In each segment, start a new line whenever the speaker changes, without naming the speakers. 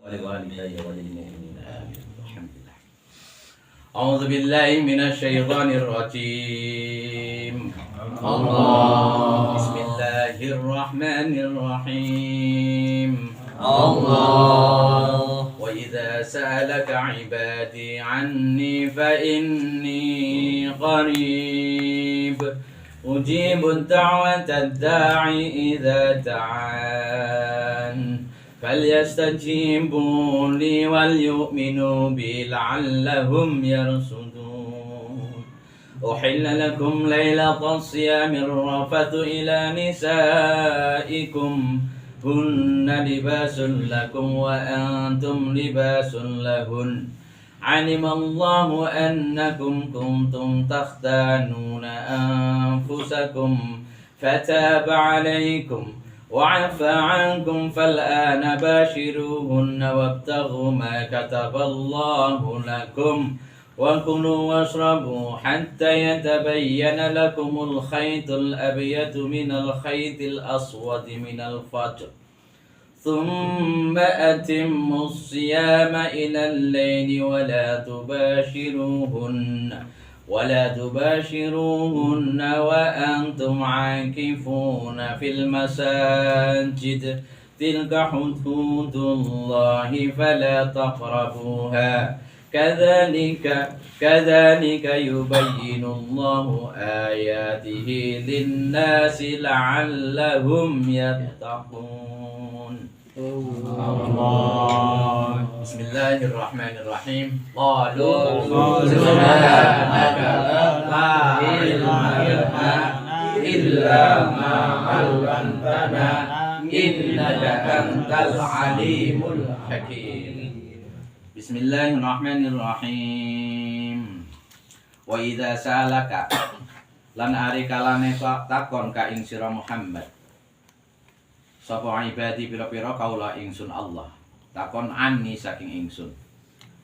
ولوالدي وللمؤمنين آمين. الحمد لله. أعوذ بالله من الشيطان الرجيم. الله. بسم الله الرحمن الرحيم. الله. وإذا سألك عبادي عني فإني قريب أجيب دعوة الداعي إذا دعان فليستجيبوا لي وليؤمنوا بي لعلهم يرشدون. أحل لكم ليلة الصيام الرفث إلى نسائكم هن لباس لكم وأنتم لباس لهن علم الله أنكم كنتم تختانون أنفسكم فتاب عليكم وعفى عنكم فالآن باشروهن وابتغوا ما كتب الله لكم وكلوا واشربوا حتى يتبين لكم الخيط الأبيض من الخيط الأسود من الفجر ثم أتموا الصيام إلى الليل ولا تباشروهن وأنتم عاكفون في المساجد تلك حدود الله فلا تقربوها كذلك يبين الله آياته للناس لعلهم يتقون. الله. بسم الله الرحمن الرحيم. قالوا سبحانك لا علم لنا إلا ما علمتنا إنك أنت العليم الحكيم. Bismillahirrahmanirrahim. Wa idza salaka lan ari kalane takon ka ing sira Muhammad sapa ibadi pira-pira kaula ingsun Allah takon anni saking ingsun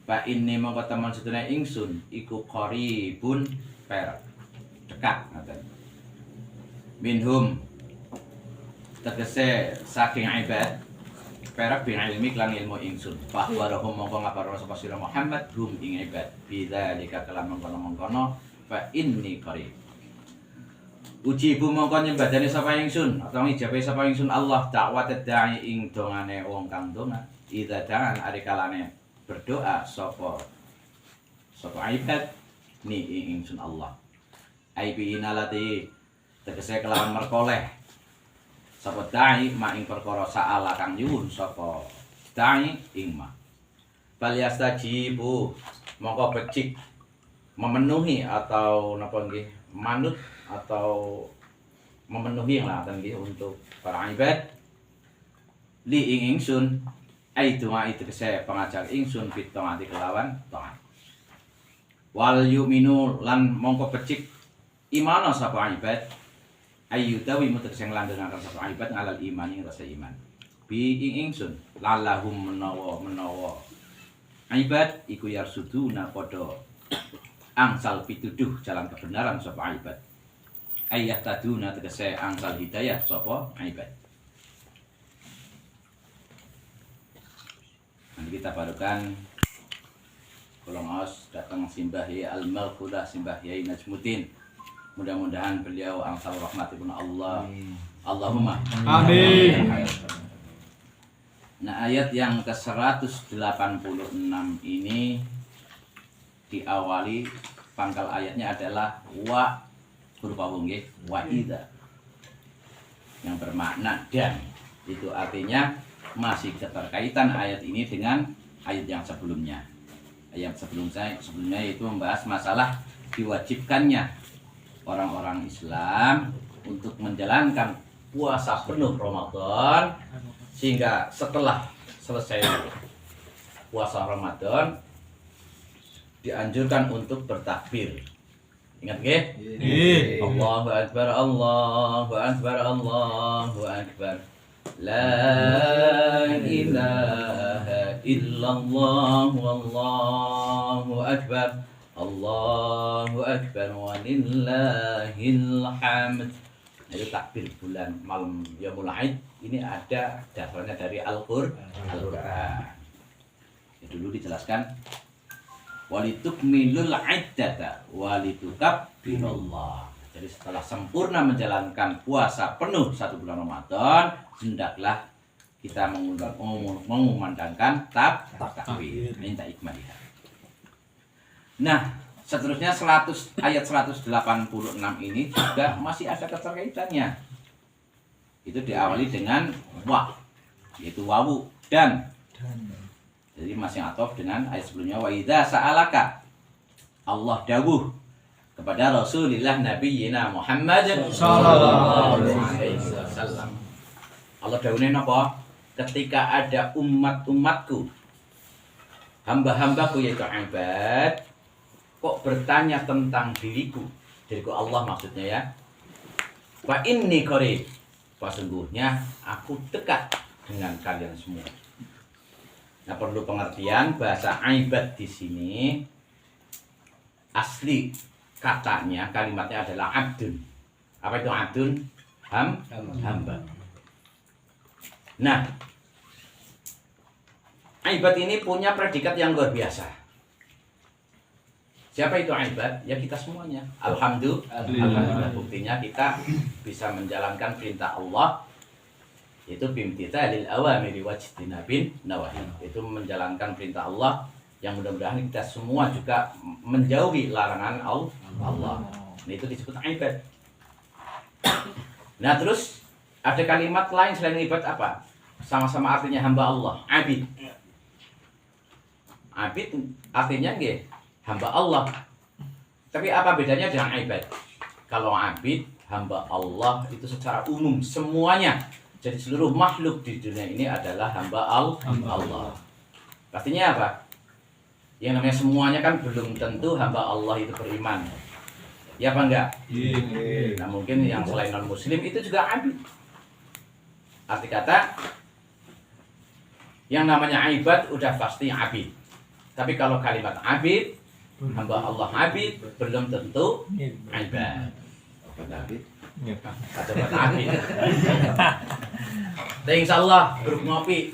fa inni mongko temen sedene ingsun iku qaribun perak dekat ngaten minhum tegese saking ibad perak bin ilmi lan ilmu ingsun bahwarahum mongko ngabarana sapa sira Muhammad hum ing ibad bidzalika kalam mongkono fa inni qarib ujibu mongko nyembadani sapa ingsun atau ngijabe sapa ingsun Allah dakwat da'i ing dongane wong kang donga idza da'an ari kalane berdoa sapa ibad ni ing ingsun Allah aibi inalati tegese kelawan merkoleh sapa da'i ma ing perkara saala kang nyuwun sapa da'i ing ma balyastajibu mongko becik memenuhi atau napa nggih manut atau memenuhi lah nggih untuk para ibad li ing ingsun aitu ma itu kese pengajak ingsun fitoati kelawan taat wal yu'minu lan mongko becik imana sapa ibad ayyudawi mutegese nglanggengake sapa ibad ngalal iman ing rasa iman bi ing ingsun lalahum menawa ibad iku yarsuduna padha angsal pituduh jalan kebenaran sapa ibad ayat taduna tegese angsal hidayah sapa ibad. Nanti kita barukan kolongos datang simbah Yai Al-Maghfulah simbah Yai Najmuddin. Mudah-mudahan beliau angsal rahmatipun Allah. Allahumma amin. Nah, ayat yang ke-186 ini diawali pangkal ayatnya adalah wa berupa nggih wa idza yang bermakna dan itu artinya masih keterkaitan ayat ini dengan ayat yang sebelumnya. Ayat sebelumnya itu membahas masalah diwajibkannya orang-orang Islam untuk menjalankan puasa penuh Ramadan sehingga setelah selesai puasa Ramadan dianjurkan untuk bertakbir. Ingat nggih? Nggih. Allahu akbar, Allahu akbar, Allahu akbar. La ilaha illallah wallahu akbar. Allahu akbar walillahil hamd. Itu takbir bulan malam Yaumul Aid ini ada dasarnya dari Al-Qur'an. dijelaskan walitukmilul iddata walitukabbirullah. Jadi setelah sempurna menjalankan puasa penuh 1 bulan Ramadan, hendaklah kita mengumandangkan takbir, minta ikmaliha. Nah, seterusnya ayat 186 ini juga masih ada keterkaitannya. Itu diawali dengan wa, yaitu wawu dan. Jadi masih atof dengan ayat sebelumnya, wa idza sa'alaka, Allah dawuh kepada Rasulullah Nabiyina Muhammad sallallahu alaihi wasallam. Allah dawuhnya apa? Ketika ada umat-umatku, hamba-hambaku yaitu ibad, kok bertanya tentang diriku Allah maksudnya ya. Wa inni qarib, sesungguhnya aku dekat dengan kalian semua. Nah, perlu pengertian bahasa ibad di sini asli katanya, kalimatnya adalah abdun. Apa itu abdun? Hamba. Nah, ibad ini punya predikat yang luar biasa. Siapa itu ibad? Ya kita semuanya. Alhamdulillah. Buktinya kita bisa menjalankan perintah Allah, yaitu bimtithalil awamiri wajtinabin nawahi. Itu menjalankan perintah Allah, yang mudah-mudahan kita semua juga menjauhi larangan Allah. Nah, itu disebut ibad. Nah, terus ada kalimat lain selain ibad apa? Sama-sama artinya hamba Allah, abid. Abid artinya nggih hamba Allah. Tapi apa bedanya dengan ibad? Kalau abid, hamba Allah itu secara umum semuanya. Jadi seluruh makhluk di dunia ini adalah hamba Allah. Pastinya apa? Yang namanya semuanya kan belum tentu hamba Allah itu beriman. Ya apa enggak? Nah, mungkin yang selain non muslim itu juga abid. Arti kata yang namanya ibad udah pasti abid. Tapi kalau kalimat abid, hamba Allah abid, belum tentu ibad. Abid. Ada abid. Dan insya Allah grup ngopi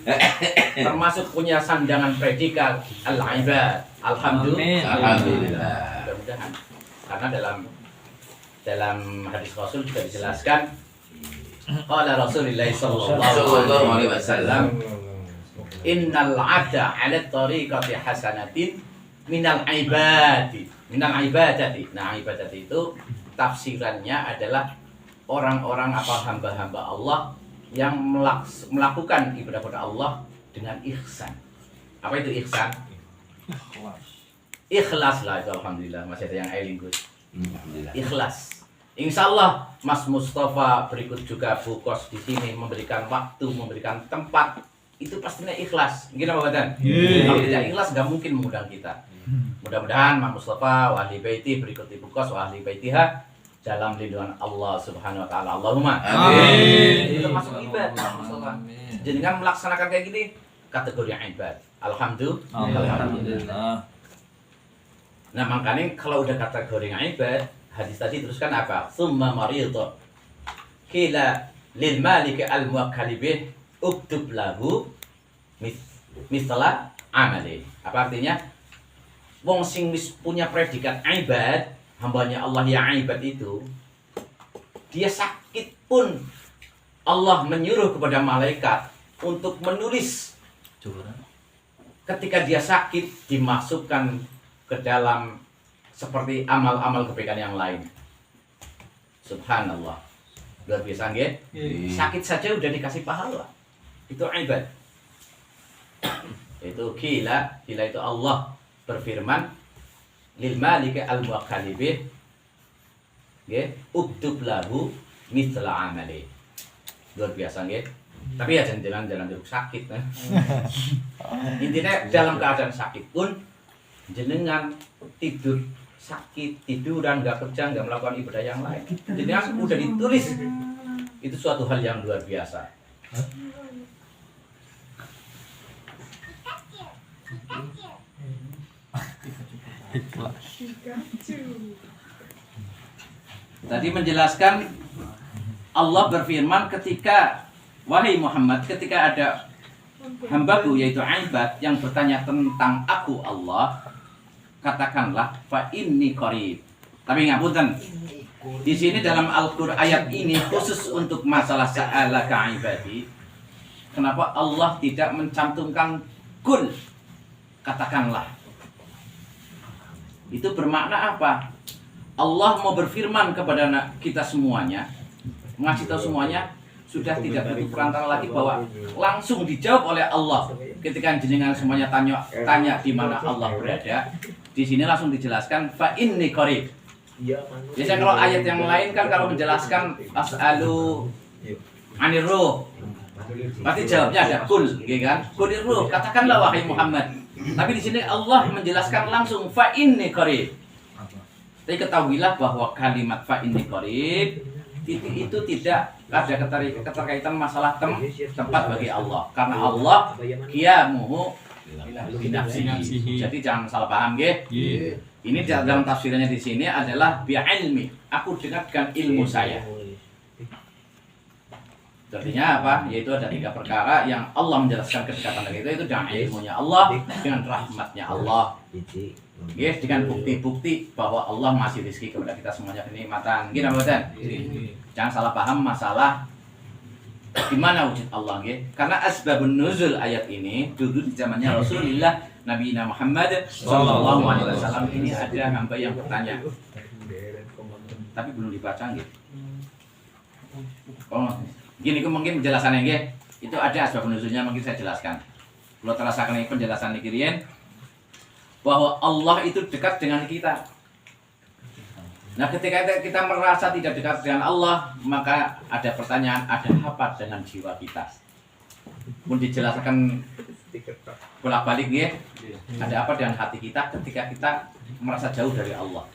termasuk punya sandangan predikat al-ibad. Alhamdulillah. Mudah-mudahan. Karena dalam hadis Rasul juga dijelaskan, qala Rasulullah sallallahu alaihi wasallam, innal 'abda 'ala tariqati hasanatin minal ibadati. Nah, ibadati itu tafsirannya adalah orang-orang hamba-hamba Allah yang melakukan ibadah kepada Allah dengan ihsan. Apa itu ihsan? Ikhlas lah itu, alhamdulillah masih ada yang ailing Gus. Ikhlas. Insyaallah Mas Mustafa berikut juga Bu Kos di sini memberikan waktu, memberikan tempat, itu pastinya ikhlas. Gimana Pak Badan? Kalau tidak ikhlas nggak mungkin mengundang kita. Mudah-mudahan Mas Mustafa wa ahli baiti berikut Ibu Kos wa ahli baitiha dalam lindungan Allah Subhanahu wa taala. Allahumma amin. Itu termasuk ibad. Jadi kan melaksanakan kayak gini kategori ibad. Alhamdulillah. Nah, makanya kalau udah kategori ibad, hadis tadi teruskan apa? Tsumma maridun. Qila lil malik al muwakkal bih uktub lahu mithla amali. Apa artinya? Wong sing punya predikat ibad, hambanya Allah yang ibad itu, dia sakit pun Allah menyuruh kepada malaikat untuk menulis. Ketika dia sakit dimasukkan ke dalam seperti amal-amal kebaikan yang lain. Subhanallah. Luar biasa nggih? Sakit saja udah dikasih pahala. Itu ibad. Itu gila itu Allah berfirman lil malik al muwakkal bih nggih uktub lahu mithla amali. Luar biasa nggih. Tapi ya jangan sakit kan. Intinya dalam keadaan sakit pun jenengan tidur sakit, tiduran, nggak kerja, nggak melakukan ibadah yang lain, jenengan udah ditulis. Itu suatu hal yang luar biasa. Tadi menjelaskan Allah berfirman ketika wahai Muhammad, ketika ada hambaku yaitu ibad yang bertanya tentang aku Allah, katakanlah fa inni qarib. Tapi ngapunten, di sini dalam Al-Qur'an ayat ini khusus untuk masalah sa'alaka ibadi. Kenapa Allah tidak mencantumkan kul? Katakanlah. Itu bermakna apa? Allah mau berfirman kepada kita semuanya, ngasih tahu semuanya, sudah tidak butuh perantara lagi, bahwa langsung dijawab oleh Allah. Ketika jenengan semuanya tanya di mana Allah berada, di sini langsung dijelaskan fa inni qarib. Biasanya kalau ayat yang lain kan kalau menjelaskan as'alu anir ruh, pasti jawabnya ada kul, gitu kan? Kulir ruh, katakanlah wahai Muhammad. Tapi di sini Allah menjelaskan langsung fa inni qarib. Tapi ketahuilah bahwa kalimat fa inni qarib itu tidak ada keterkaitan masalah tempat bagi Allah, karena Allah qiyamuhu binafsihi. Jadi jangan salah paham, nggih. Ini dalam tafsirannya di sini adalah bi'ilmi, aku dengarkan ilmu saya. Artinya apa? Yaitu ada 3 perkara yang Allah menjelaskan kedekatan dari itu dengan ilmunya Allah, dengan rahmatnya Allah, yes, dengan bukti-bukti bahwa Allah masih rezeki kepada kita semuanya kenikmatan. Gini mboten? Jangan salah paham masalah di mana wujud Allah, nggih. Karena asbabun nuzul ayat ini dulu di zamannya Rasulullah Nabi Muhammad sallallahu alaihi wasallam ini ada hamba yang bertanya. Tapi belum dibaca, nggih. Oh, gini mungkin penjelasannya, nggih. Itu ada asbab nuzulnya, mungkin saya jelaskan. Kalau terasakan ini penjelasan dikirian bahwa Allah itu dekat dengan kita. Nah, ketika kita merasa tidak dekat dengan Allah, maka ada pertanyaan, ada apa dengan jiwa kita? Pun dijelaskan bolak-balik, ya. Ada apa dengan hati kita ketika kita merasa jauh dari Allah?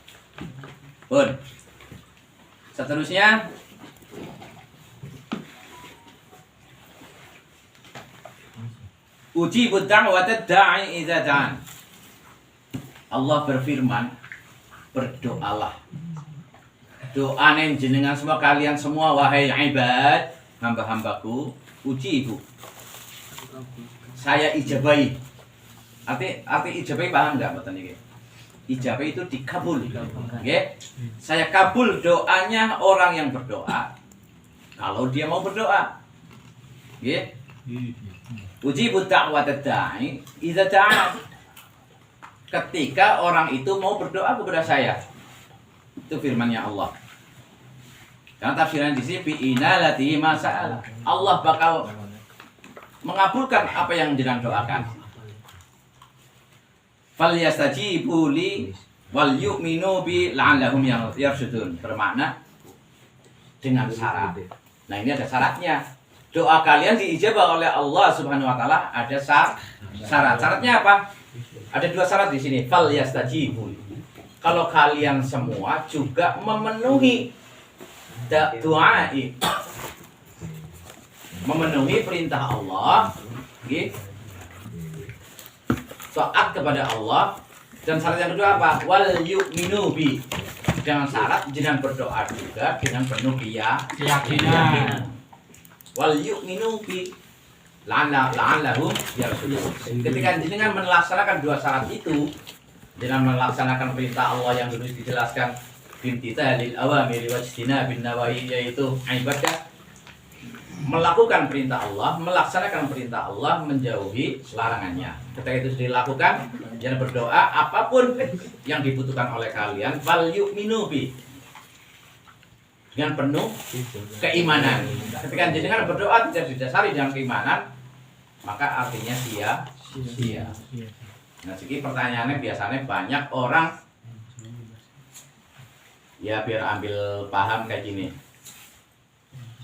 Pun. Seterusnya, ujibu da'watad da'i idza da'an. Allah berfirman, berdoalah. Doa jenengan semua, kalian semua, wahai ibad, hamba-hambaku, ujibu. Saya ijabai. Arti ijabai paham enggak mboten niki? Ijabai itu dikabul. Nggih. Saya kabul doanya orang yang berdoa kalau dia mau berdoa. Nggih. Ujibu da'watad da'i idza da'a. Ketika orang itu mau berdoa kepada saya. Itu firman-Nya Allah. Karena tafsiran di sini bi'inalati masa'ala. Allah bakal mengabulkan apa yang jenengan doakan. Falyastajibu li wal yu'minu bi la'allahum yarshudun. Bermakna dengan syarat. Nah, ini ada syaratnya. Doa kalian diijabah oleh Allah Subhanahu wa taala, ada syarat. Syaratnya apa? Ada 2 syarat di sini. Falyastajibu. Kalau kalian semua juga memenuhi doai, memenuhi perintah Allah, taat kepada Allah, dan syarat yang kedua apa? Wal yu'minu bi. Dengan syarat jangan berdoa juga dengan penuh keyakinan. Wal yu'minu bi la'allahum yarshudun. Ketika jenengan melaksanakan 2 syarat itu, dengan melaksanakan perintah Allah yang dulu dijelaskan bimtithalil awamiri wajtinabin nawahi, yaitu ibadah, melakukan perintah Allah, melaksanakan perintah Allah, menjauhi larangannya. Ketika itu dilakukan, jangan berdoa apapun yang dibutuhkan oleh kalian, fal yu'minu bi, dengan penuh keimanan. Ketika jenengan berdoa tidak didasari dengan keimanan, maka artinya sia-sia. Nah, jadi pertanyaannya biasanya banyak orang, ya biar ambil paham kayak gini.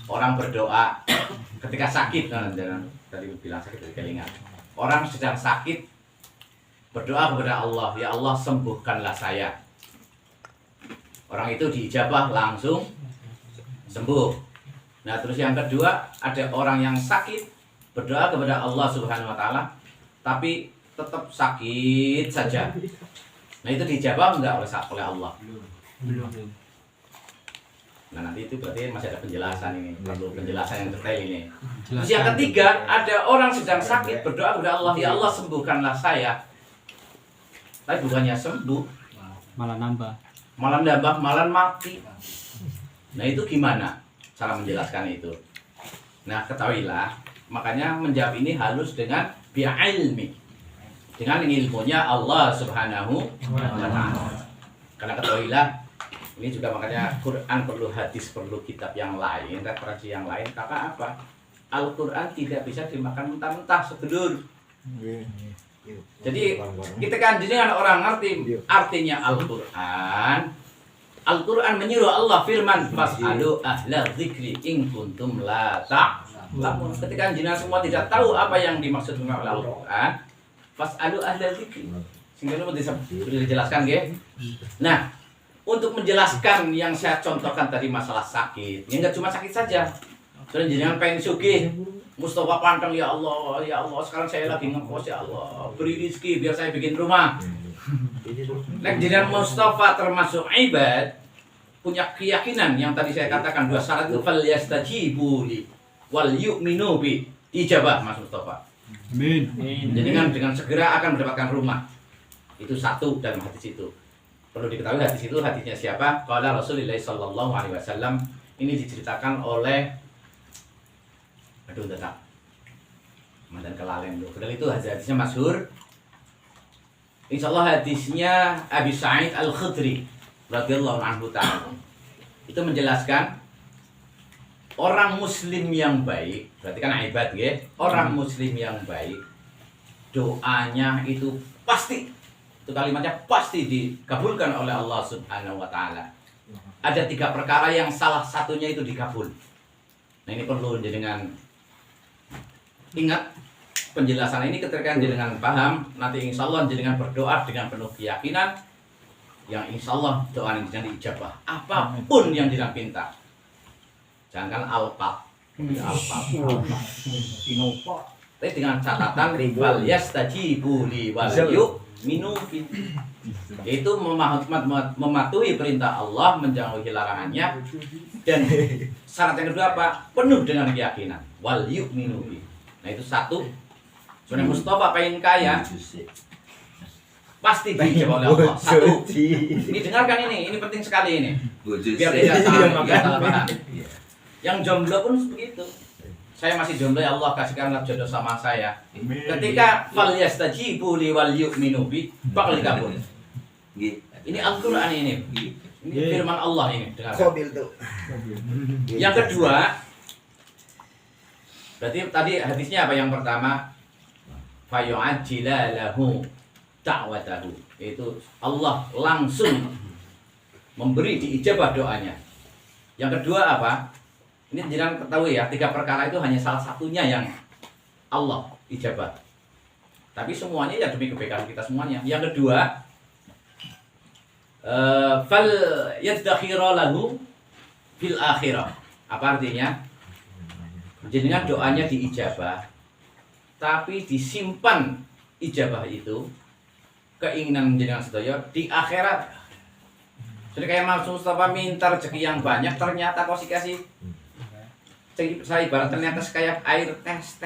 Orang berdoa ketika sakit, tadi bilang sakit dari kelingan. Orang sedang sakit berdoa kepada Allah, ya Allah sembuhkanlah saya. Orang itu diijabah langsung sembuh. Nah, terus yang kedua, ada orang yang sakit berdoa kepada Allah Subhanahu wa taala tapi tetap sakit saja. Nah, itu dijawab enggak oleh Allah? Belum. Nah nanti itu berarti masih ada penjelasan ini, perlu penjelasan yang detail ini. Terus yang ketiga, ada orang sedang sakit berdoa kepada Allah, ya Allah sembuhkanlah saya. Tapi bukannya sembuh,
malah nambah,
malah mati. Nah itu gimana cara menjelaskan itu? Nah ketahuilah, makanya menjawab ini halus dengan bi'ilmi, dengan ilmunya Allah Subhanahu wa Ta'ala. Karena ketahuilah, ini juga makanya Quran perlu hadis, perlu kitab yang lain, referensi yang lain. Karena apa? Al-Quran tidak bisa dimakan mentah-mentah sedulur. Jadi kita kan dengan orang ngerti artinya Al-Quran. Al-Quran menyuruh Allah firman, fas'alu ahla dzikri in kuntum la ta'lamun. Ketika jenengan semua tidak tahu apa yang dimaksud oleh Al-Quran, fas'alu ahla dzikri. Sehingga itu bisa dijelaskan ya. Nah, untuk menjelaskan yang saya contohkan tadi masalah sakit, ya enggak cuma sakit saja. Sudah jenengan pengen sugih, Mustafa pantang ya Allah, sekarang saya lagi ngekos ya Allah, beri rezeki biar saya bikin rumah. Nek jenengan Mustafa termasuk ibad, punya keyakinan yang tadi saya katakan dua syarat itu fal yastajibu li wal yu'minu bi, ijabah Mas Mustafa.
amin.
Jenengan dengan segera akan mendapatkan rumah. Itu satu dalam hadis itu. Perlu diketahui hadis itu hadisnya siapa? Qala Rasulullah sallallahu alaihi wasallam. Ini diceritakan oleh tetap mantan kelalen dulu. Padahal itu hadisnya masyhur. Insyaallah hadisnya Abi Sa'id Al-Khudri radhiyallahu anhu ta'ala. Itu menjelaskan orang muslim yang baik, berarti kan ibad ya. Orang muslim yang baik doanya itu pasti, itu kalimatnya pasti dikabulkan oleh Allah Subhanahu wa Ta'ala. Ada 3 perkara yang salah satunya itu dikabul. Nah ini perlu dengan ingat penjelasan ini ketika dengan paham, nanti insya Allah dengan berdoa dengan penuh keyakinan, yang insya Allah doa ini jangan diijabah. Apapun yang dengan pinta, jangan alqab, tapi dengan catatan wal yastajibu li wal yu'minu bi, yaitu mematuhi perintah Allah, menjauhi larangannya, dan syarat yang kedua apa? Penuh dengan keyakinan, wal yu'minu bi. Nah itu satu. Sebenarnya Mustafa pengen kaya, pasti dijawab oleh Allah. Satu. Ini dengarkan ini penting sekali ini. Biar tidak salah paham. Yang jomblo pun begitu. Saya masih jomblo, ya Allah kasihkanlah jodoh sama saya. Ketika fal yastajibu li wal yu'minu bi, bakal dikabul. Ini Al-Qur'an ini. Ini firman Allah ini, dengarkan. Yang kedua, berarti tadi hadisnya apa? Yang pertama, fayu'ajjila lahu ta'watahu, yaitu Allah langsung memberi diijabah doanya. Yang kedua apa? Ini jangan ketahui ya, 3 perkara itu hanya salah satunya yang Allah ijabah. Tapi semuanya ya demi kebaikan kita semuanya. Yang kedua, fal yaddakhira lahu fil akhirah. Apa artinya? Jenengan doanya diijabah, tapi disimpan ijabah itu, keinginan jenengan sedaya di akhirat. Jadi kayak Mas Mustafa minta rezeki yang banyak, ternyata kau kasih saya ibarat ternyata kayak air tes.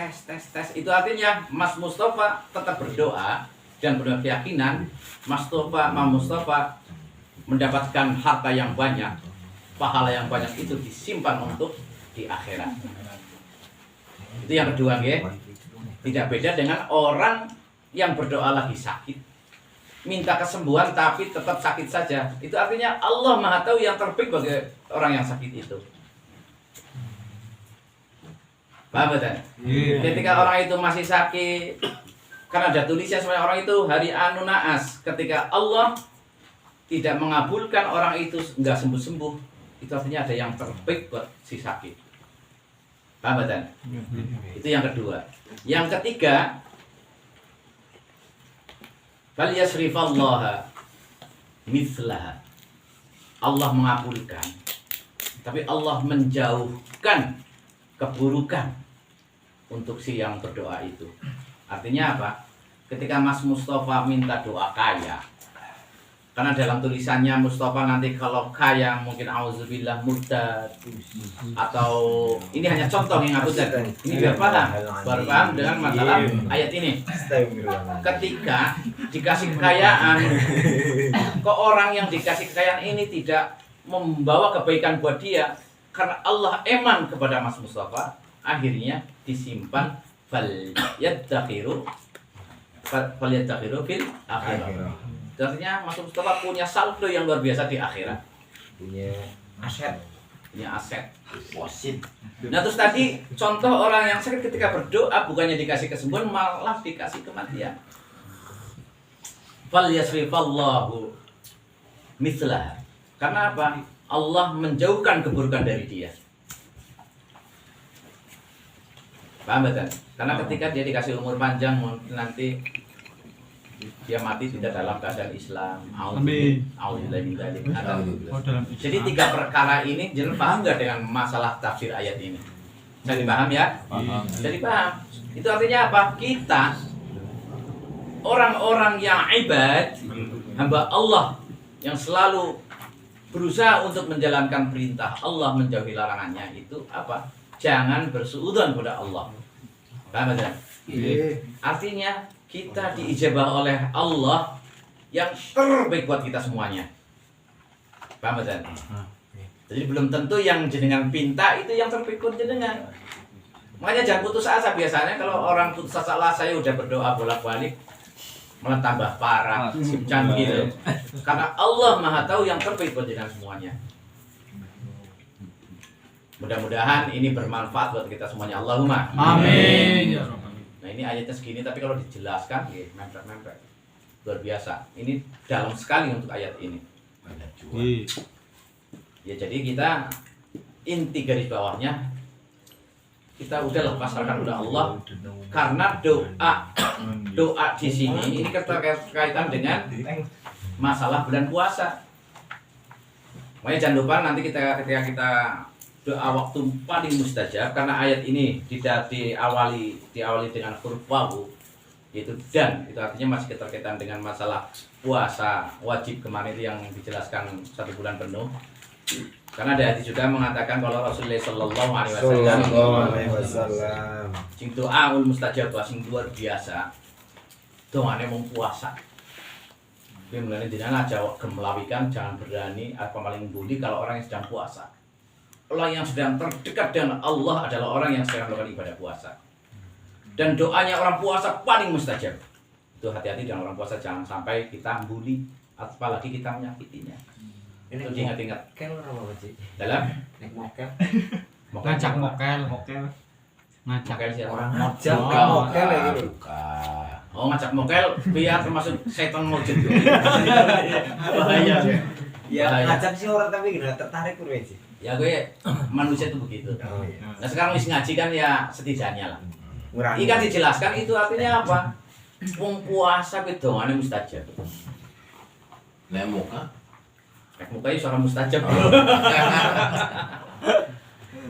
Itu artinya Mas Mustafa tetap berdoa dan penuh keyakinan Mas Mustafa mendapatkan harta yang banyak, pahala yang banyak itu disimpan untuk di akhirat. Itu yang kedua ya. Tidak beda dengan orang yang berdoa lagi sakit, minta kesembuhan tapi tetap sakit saja. Itu artinya Allah Maha tahu yang terbaik bagi orang yang sakit itu. Paham betul? Ketika orang itu masih sakit, karena ada tulisnya sebenarnya orang itu hari anu naas. Ketika Allah tidak mengabulkan orang itu enggak sembuh-sembuh, itu artinya ada yang terbaik buat si sakit. Paham betul? Itu yang kedua. Yang ketiga, fal yasrifallaha mithlaha. Allah mengabulkan, tapi Allah menjauhkan keburukan untuk si yang berdoa itu. Artinya apa? Ketika Mas Mustafa minta doa kaya, Karena dalam tulisannya Mustafa nanti kalau kaya mungkin auzubillah murtad atau ini hanya contoh yang aku buat. Ini biar paham dengan masalah ayat ini. Ketika dikasih kekayaan, kok orang yang dikasih kekayaan ini tidak membawa kebaikan buat dia karena Allah eman kepada Mas Mustafa, akhirnya disimpan fal yadakhiru fil akhirah. Artinya Mas Mustafa punya saldo yang luar biasa di akhirat.
Punya aset.
Wasit. Nah terus tadi contoh orang yang sakit ketika berdoa bukannya dikasih kesembuhan malah dikasih kematian. Fal yasrifallahu mislah. Karena apa? Allah menjauhkan keburukan dari dia. Paham betul? Karena ketika dia dikasih umur panjang nanti dia mati tidak dalam keadaan Islam.
Amin.
Jadi 3 perkara ini jangan paham nggak dengan masalah tafsir ayat ini? Jadi paham ya? Jadi paham. Itu artinya apa? Kita orang-orang yang ibad, hamba Allah yang selalu berusaha untuk menjalankan perintah Allah, menjauhi larangannya, itu apa? Jangan bersuudzon kepada Allah. Paham ya? Artinya kita diijabah oleh Allah yang terbaik buat kita semuanya. Paham kan? Jadi belum tentu yang jenengan pinta itu yang terbaik buat jenengan. Makanya jangan putus asa. Biasanya kalau orang putus asa, lah saya udah berdoa bolak-balik malah tambah parah. Jangan gitu. Karena Allah Maha tahu yang terbaik buat jenengan semuanya. Mudah-mudahan ini bermanfaat buat kita semuanya. Allahumma
Amin.
Nah ini ayatnya segini, tapi kalau dijelaskan, mempret-mempret, luar biasa. Ini dalam sekali untuk ayat ini. Ya jadi kita inti garis bawahnya kita udah pasrahkan udah Allah, karena doa di sini ini berkaitan dengan masalah bulan puasa. Makanya jangan lupa nanti ketika kita doa waktu paling mustajab, karena ayat ini tidak diawali dengan huruf wawu, yaitu dan, itu artinya masih keterkaitan dengan masalah puasa wajib kemarin itu yang dijelaskan 1 bulan penuh. Karena ada hadis juga mengatakan kalau Rasulullah Shallallahu Alaihi Wasallam sing doaul mustajab, sing luar biasa doanya mau puasa. Tapi mulanya tidak aja gemelawikan, jangan berani apa paling budi kalau orang yang sedang puasa. Orang yang sedang terdekat dengan Allah adalah orang yang sedang melakukan ibadah puasa. Dan doanya orang puasa paling mustajab. Itu hati-hati dengan orang puasa, jangan sampai kita bully, apalagi kita menyakitinya. Itu diingat-ingat. Dalam
Ngajak mokel. Ngajak
siapa?
Orang ngajak mokel ya gitu.
Oh, ngajak mokel biar termasuk setan mujud. Bahaya.
Ya ngajak sih orang tapi gak tertarik pun sih.
Ya gue manusia itu begitu. Nah sekarang wis ngaji kan ya setidaknya lah. Ini kan dijelaskan itu artinya apa? Wong puasa bedongane mustajab.
Lah muka
Itu suara mustajab.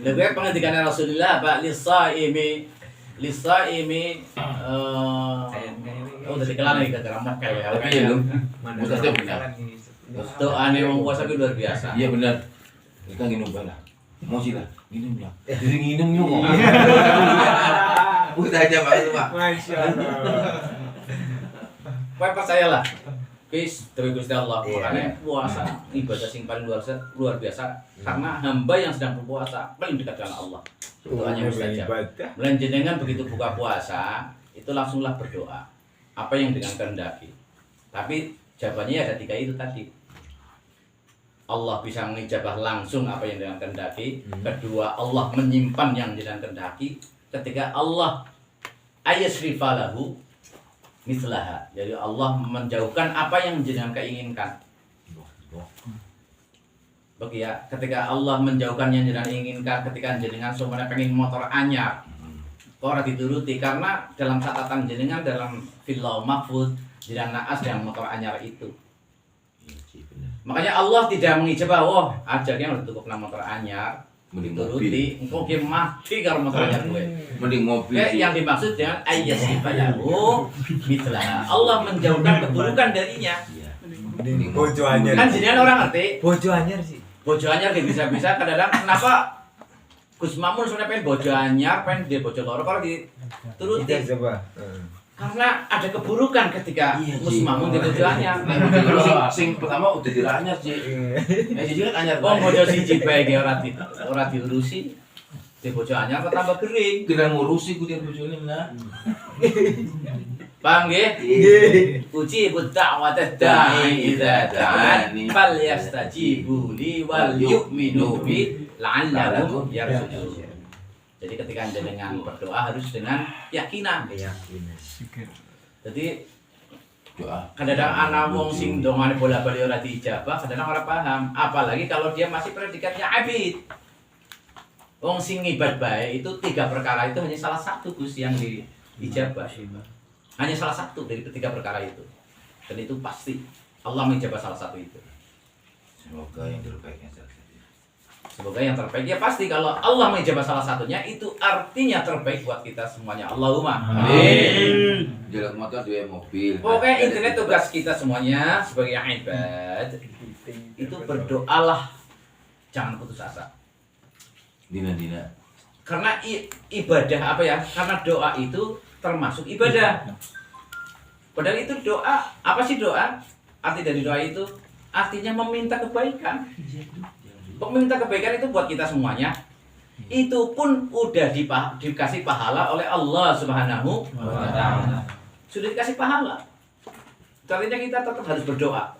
Lha gue pengendikan Rasulullah apa lisaimi udah dikelar nih gara-gara mokel ya.
Tapi ya lu
Mustajab
benar.
Doane wong puasa itu luar biasa.
Iya benar. Kita nginum bala. Mau sih lah, nginum lah. Jadi nginum kok. Udah aja Pak, Pak.
Masyaallah.
Kowe percayalah. Guys, dewe Gusti Allah.
Iya.
Makanya puasa ibadah sing paling luar biasa karena hamba yang sedang berpuasa paling dekat dengan Allah. Doanya mustajab. Mulai jenengan begitu buka puasa, itu langsunglah berdoa. Apa yang dengan kehendaki. Tapi jawabannya ada 3 itu tadi. Allah bisa mengijabah langsung apa yang dengan kehendaki. Kedua, Allah menyimpan yang dengan kehendaki. Ketiga, Allah ayasrifalahu mislaha. Jadi Allah menjauhkan apa yang jenengan keinginkan. Bagi ya, ketika Allah menjauhkan yang jenengan inginkan, ketika jenengan semuanya pengen motor anyar, ora dituruti karena dalam catatan jenengan dalam Lauhul Mahfuz jenengan naas dengan motor anyar itu. Makanya Allah tidak mengijabah, wah ajarnya udah cukup nama motor anyar, dituruti, engkau ki mati karo motor anyar gue.
Mending mobil.
Yang dimaksud dengan ayat sifalahu mitlah. Allah menjauhkan keburukan darinya.
Bojo anyar.
Kan jenengan orang ngerti.
Bojo anyar sih.
Bojo anyar kayak bisa-bisa kadang-kadang kenapa Gus Mamun sebenarnya pengen bojo anyar, pengen dia bojo loro kalau dituruti.
Kita coba.
Karena ada keburukan ketika Gus Mamun dia bojo anyar.
Nah, sing pertama udah diranyar sih. Jadi kan anyar.
Oh, bojo siji bae ge ora diurusi. Dia bojo anyar kok tambah kering.
Kira ngurusi ku dia bojone nah.
Paham nggih?
Nggih.
Uji da'wat da'i idza da'an fal yastajibu li wal yu'minu bi la'allahum yarshudun. Jadi ketika dengan berdoa harus dengan keyakinan. Jadi
Doa.
kadang-kadang anak wong sing dongane bola-bali ora diijabah, kadang-kadang ora paham. Apalagi kalau dia masih predikatnya abid. Wong sing ngibad bae itu 3 perkara itu hanya salah satu Gus yang diijabah. Hanya salah satu dari 3 perkara itu. Dan itu pasti Allah menjawab salah satu itu.
Semoga yang terbaiknya saja.
Semoga yang terbaik ya pasti kalau Allah menjawab salah satunya itu artinya terbaik buat kita semuanya. Allahumma amin.
Jalan motor dua mobil.
Pokoknya intinya tugas kita semuanya sebagai ibad itu berdoalah, jangan putus asa.
Dina-dina.
Karena ibadah apa ya? Karena doa itu termasuk ibadah. Padahal itu doa, apa sih doa? Arti dari doa itu artinya meminta kebaikan. Meminta kebaikan itu buat kita semuanya. Itu pun udah dikasih pahala oleh Allah Subhanahu wa taala. Sudah dikasih pahala. Artinya kita tetap harus berdoa.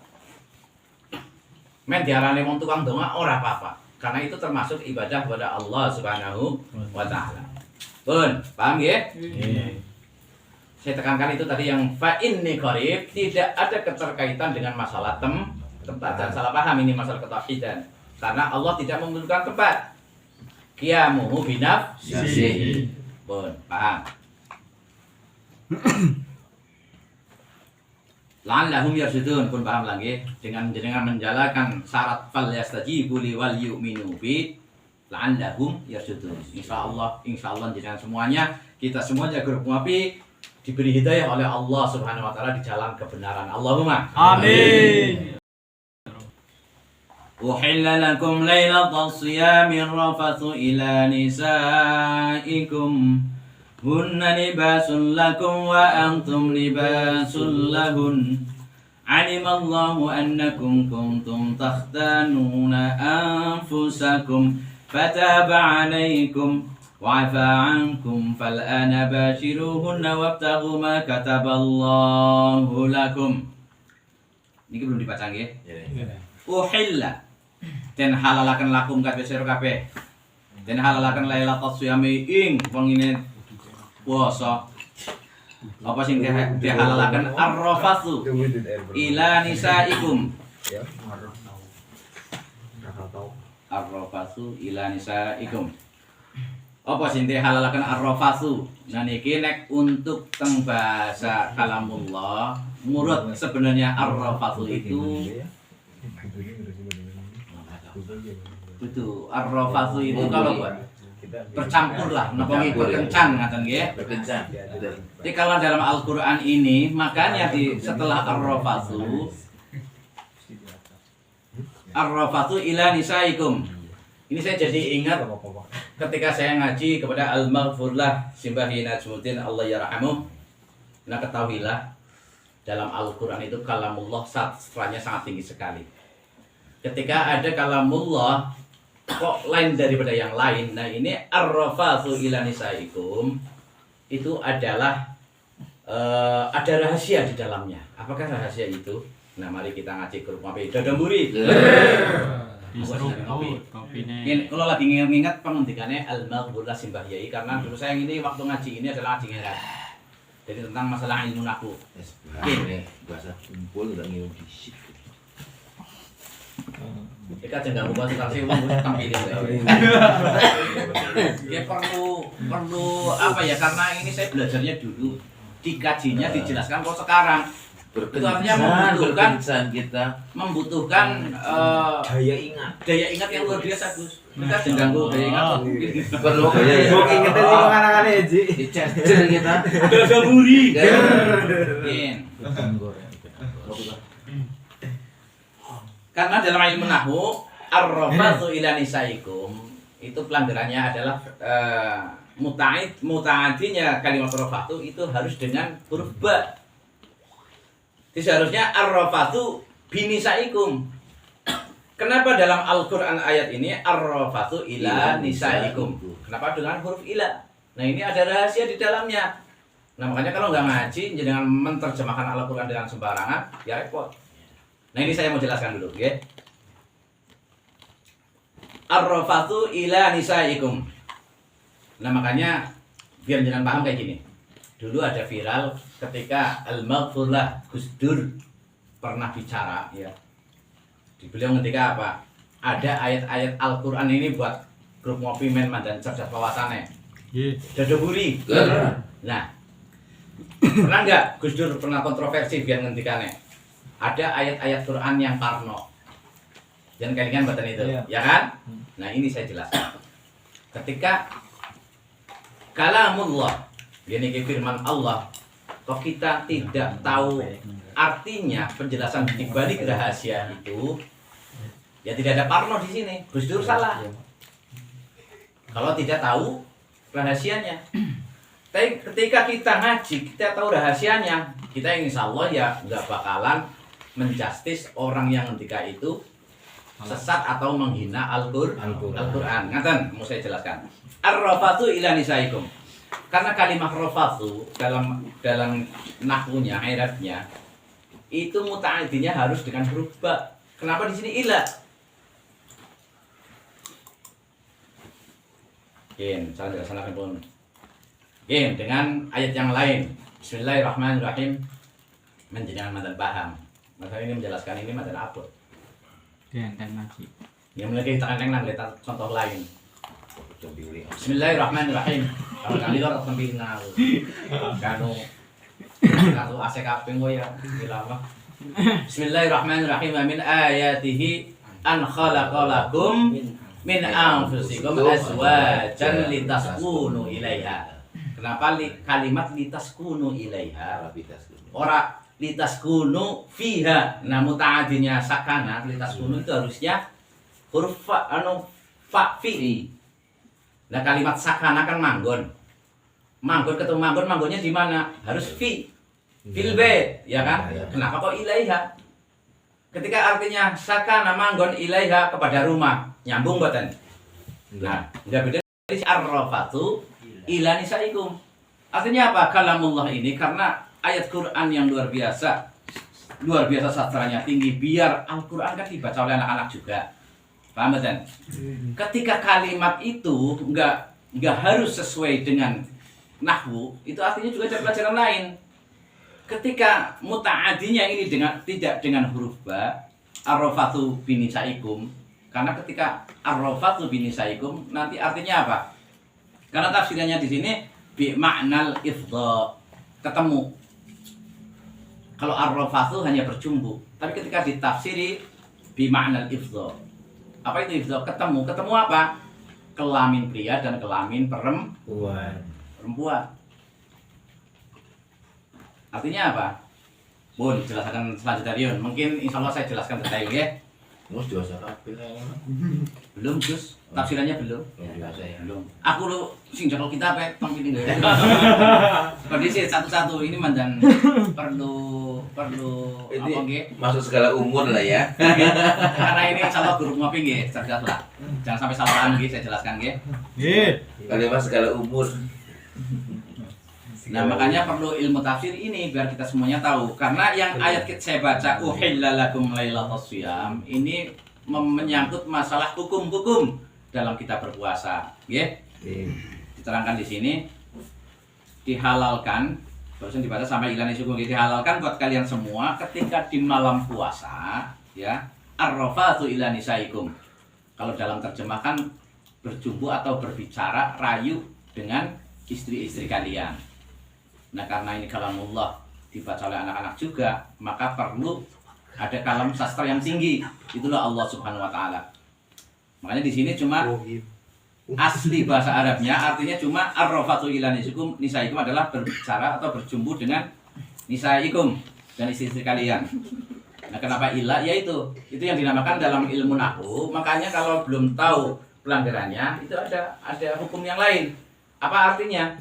Men diarani wong tukang donga ora apa-apa. Karena itu termasuk ibadah kepada Allah Subhanahu wa taala. Pun, paham ya? Saya tekankan itu tadi yang fa inni qarib, tidak ada keterkaitan dengan masalah tempat. Dan salah paham ini masalah ketauhidan. Karena Allah tidak membutuhkan tempat. Qiyamuhu binafsihi. Pun, paham? La'allahum yarshudun, pun paham lagi dengan menjalankan syarat fal yastajibu li wal yu'minu bi la'allahum yarshudun. Insyaallah jenengan semuanya, kita semuanya grup Muafi diberi hidayah oleh Allah Subhanahu wa taala di jalan kebenaran. Allahumma
Amin.
Uhilla lakum lailatas siyami rafathu ila nisaikum hunna libasun lakum wa antum libasun lahun. Alimallahu annakum kuntum takhtanuna anfusakum fataba alaikum wa'afa ankum fal'ana bashiruhunna wabtaghu ma kataballahu lakum. Ini belum dibaca nggih? Uhilla den halalaken lakum kabeh sira kabeh. Den halalaken lailatul siyami ing pengine puasa. Apa sing dihalalaken arrafatsu ila nisaikum.
Ya.
Arrafatsu ila nisaikum. Apa sing dihalalaken arrafatsu? Nah niki nek untuk teng bahasa kalamullah, murad sebenarnya arrafatsu itu arrafatsu itu kalau bercampur lah, napa nggih berkencan ngaten nggih.
Berkencan.
Jadi kalau dalam Al-Qur'an ini makanya setelah arrafatsu ila nisaikum. Ini saya jadi ingat ketika saya ngaji kepada Al-Maghfurlah Simbahi Najmuddin Allah yarhamuh. Nah ketahuilah dalam Al-Quran itu kalamullah sastranya sangat tinggi sekali. Ketika ada kalamullah kok lain daripada yang lain. Nah ini arrafathu ila nisaikum itu adalah ada rahasia di dalamnya. Apakah rahasia itu? Nah mari kita ngaji grup Muafi. Dodamburi. Ini kalau lagi ngingat pengendikannya Al-Maghfurlah Simbahyai karena dulu saya ini waktu ngaji ini adalah ngaji ngerat. Jadi tentang masalah ilmu naku.
Ini bahasa kumpul udah ngirim disik.
Kita jangan lupa sih uang gue tampilin. Dia perlu apa ya? Karena ini saya belajarnya dulu, dikajinya dijelaskan kok sekarang. Itu artinya membutuhkan daya ingat yang luar biasa Gus. Kita diganggu daya ingat
Perlu gaya ya.
Mau ingetin sih anak-anak ya Ji.
Dicecer kita.
Dodamburi. Karena dalam ilmu nahwu ar-rafathu ila nisaikum itu pelanggarannya adalah muta'adinya kalimat rafathu itu harus dengan huruf ba. Jadi seharusnya ar-rafathu binisaikum. Kenapa dalam Al-Qur'an ayat ini ar-rafathu ila nisaikum? Kenapa dengan huruf ila? Nah, ini ada rahasia di dalamnya. Nah, makanya kalau nggak ngaji dengan menerjemahkan Al-Qur'an dengan sembarangan, ya repot. Nah, ini saya mau jelaskan dulu, ya. Ar-rafathu ila nisaikum. Nah, makanya biar jangan paham kayak gini. Dulu ada viral ketika Al-Maghfurlah Gus Dur pernah bicara, ya. Beliau ketika apa? Ada ayat-ayat Al-Qur'an ini buat grup ngopi men dan cerdas wawasannya. Dadoburi. Nah, pernah nggak Gus Dur pernah kontroversi biar ngendikannya? Ada ayat-ayat Quran yang parno. Jangan kalian batin itu, ya kan? Nah, ini saya jelaskan. Ketika kalamullah, ini firman Allah, kok kita tidak tahu artinya penjelasan di balik rahasia itu, ya tidak ada parno di sini. Gus Dur salah. Kalau tidak tahu rahasianya. Tapi ketika kita ngaji, kita tahu rahasianya, kita insya Allah ya nggak bakalan menjustis orang yang ketika itu sesat atau menghina Al-Qur'an. Ngaten, mau saya jelaskan. Ar-rafathu ila nisaikum. Karena kalimat rafathu dalam nahwunya, i'rabnya itu muta'addinya harus dengan huruf ba. Kenapa di sini ila? Saya jelaskan pun. Dengan ayat yang lain. Bismillahirrahmanirrahim. Menjenengan mantan paham. Masa ini menjelaskan ini mantan apa?
Dan lagi.
Yang memiliki tangan lihat contoh lain. Bismillahirrahmanirrahim. Kalau kali lo sambil ngalu. Kanu ACKP gue ya lama. Bismillahirrahmanirrahim. Min ayatihi an khalaqalakum min anfusikum azwajan litaskunu ilaiha. Kenapa kalimat litaskunu ilaiha? Ora litaskunu fiha. Nah, muta'adinya sakana litaskunu itu harusnya huruf fa fi. Nah, kalimat sakana kan manggon. Manggon ketemu manggon, manggonnya di mana? Harus fi. Fil bait, ya kan? Kenapa kok ilaiha? Ketika artinya sakana manggon ilaiha kepada rumah, nyambung mboten? Nah, enggak beda dari ar-rafathu ila nisaikum. Artinya apa? Kalamullah ini karena ayat Quran yang luar biasa sastranya tinggi, biar Al-Quran kan dibaca oleh anak-anak juga. Paham kan? Ketika kalimat itu enggak harus sesuai dengan nahwu, itu artinya juga ada pelajaran lain. Ketika muta'adinya ini tidak dengan huruf ba, ar-rafathu binisaikum. Karena ketika ar-rafathu binisaikum nanti artinya apa? Karena tafsirannya di sini bi ma'nal ifdha, ketemu. Kalau ar-rafathu hanya berjumbu, tapi ketika ditafsiri bi ma'nal ifdha. Apa itu ifdha? Ketemu. Ketemu apa? Kelamin pria dan kelamin perempuan. Artinya apa? Bun, jelaskan selanjutnya Rion. Mungkin insya Allah saya jelaskan detail ya.
Mus dosa kabeh.
Belum, Gus. Tafsirannya belum. Belum. Aku lu sing jangkau kita apa? Tong ini enggak. Kondisi satu-satu ini mandan perlu apa nggih?
Masuk segala umur lah ya.
Karena ini insyaallah guru ngopi nggih, cerdas lah. Jangan sampai salah paham nggih, saya jelaskan nggih.
Nggih.
Kalimat segala umur.
Nah, makanya perlu ilmu tafsir ini biar kita semuanya tahu. Karena yang ayat saya baca uhilla lakum lailatas shiyam ini menyangkut masalah hukum-hukum dalam kita berpuasa, nggih. Diterangkan di sini dihalalkan, barusan dibaca sampai ilani suku, dihalalkan buat kalian semua ketika di malam puasa, ya, ar-rafathu ila nisaikum. Kalau dalam terjemahan berjumpa atau berbicara rayu dengan istri-istri kalian. Nah, karena ini kalamullah dibaca oleh anak-anak juga, maka perlu ada kalam sastra yang tinggi. Itulah Allah Subhanahu wa taala. Makanya di sini cuma asli bahasa Arabnya artinya cuma ar-rafathu ila nisaikum adalah berbicara atau berjumpa dengan nisaikum dan istri-istri kalian. Nah, Nah, kenapa ilah? Ya itu yang dinamakan dalam ilmu nahwu. Makanya kalau belum tahu pelanggarannya, itu ada hukum yang lain. Apa artinya?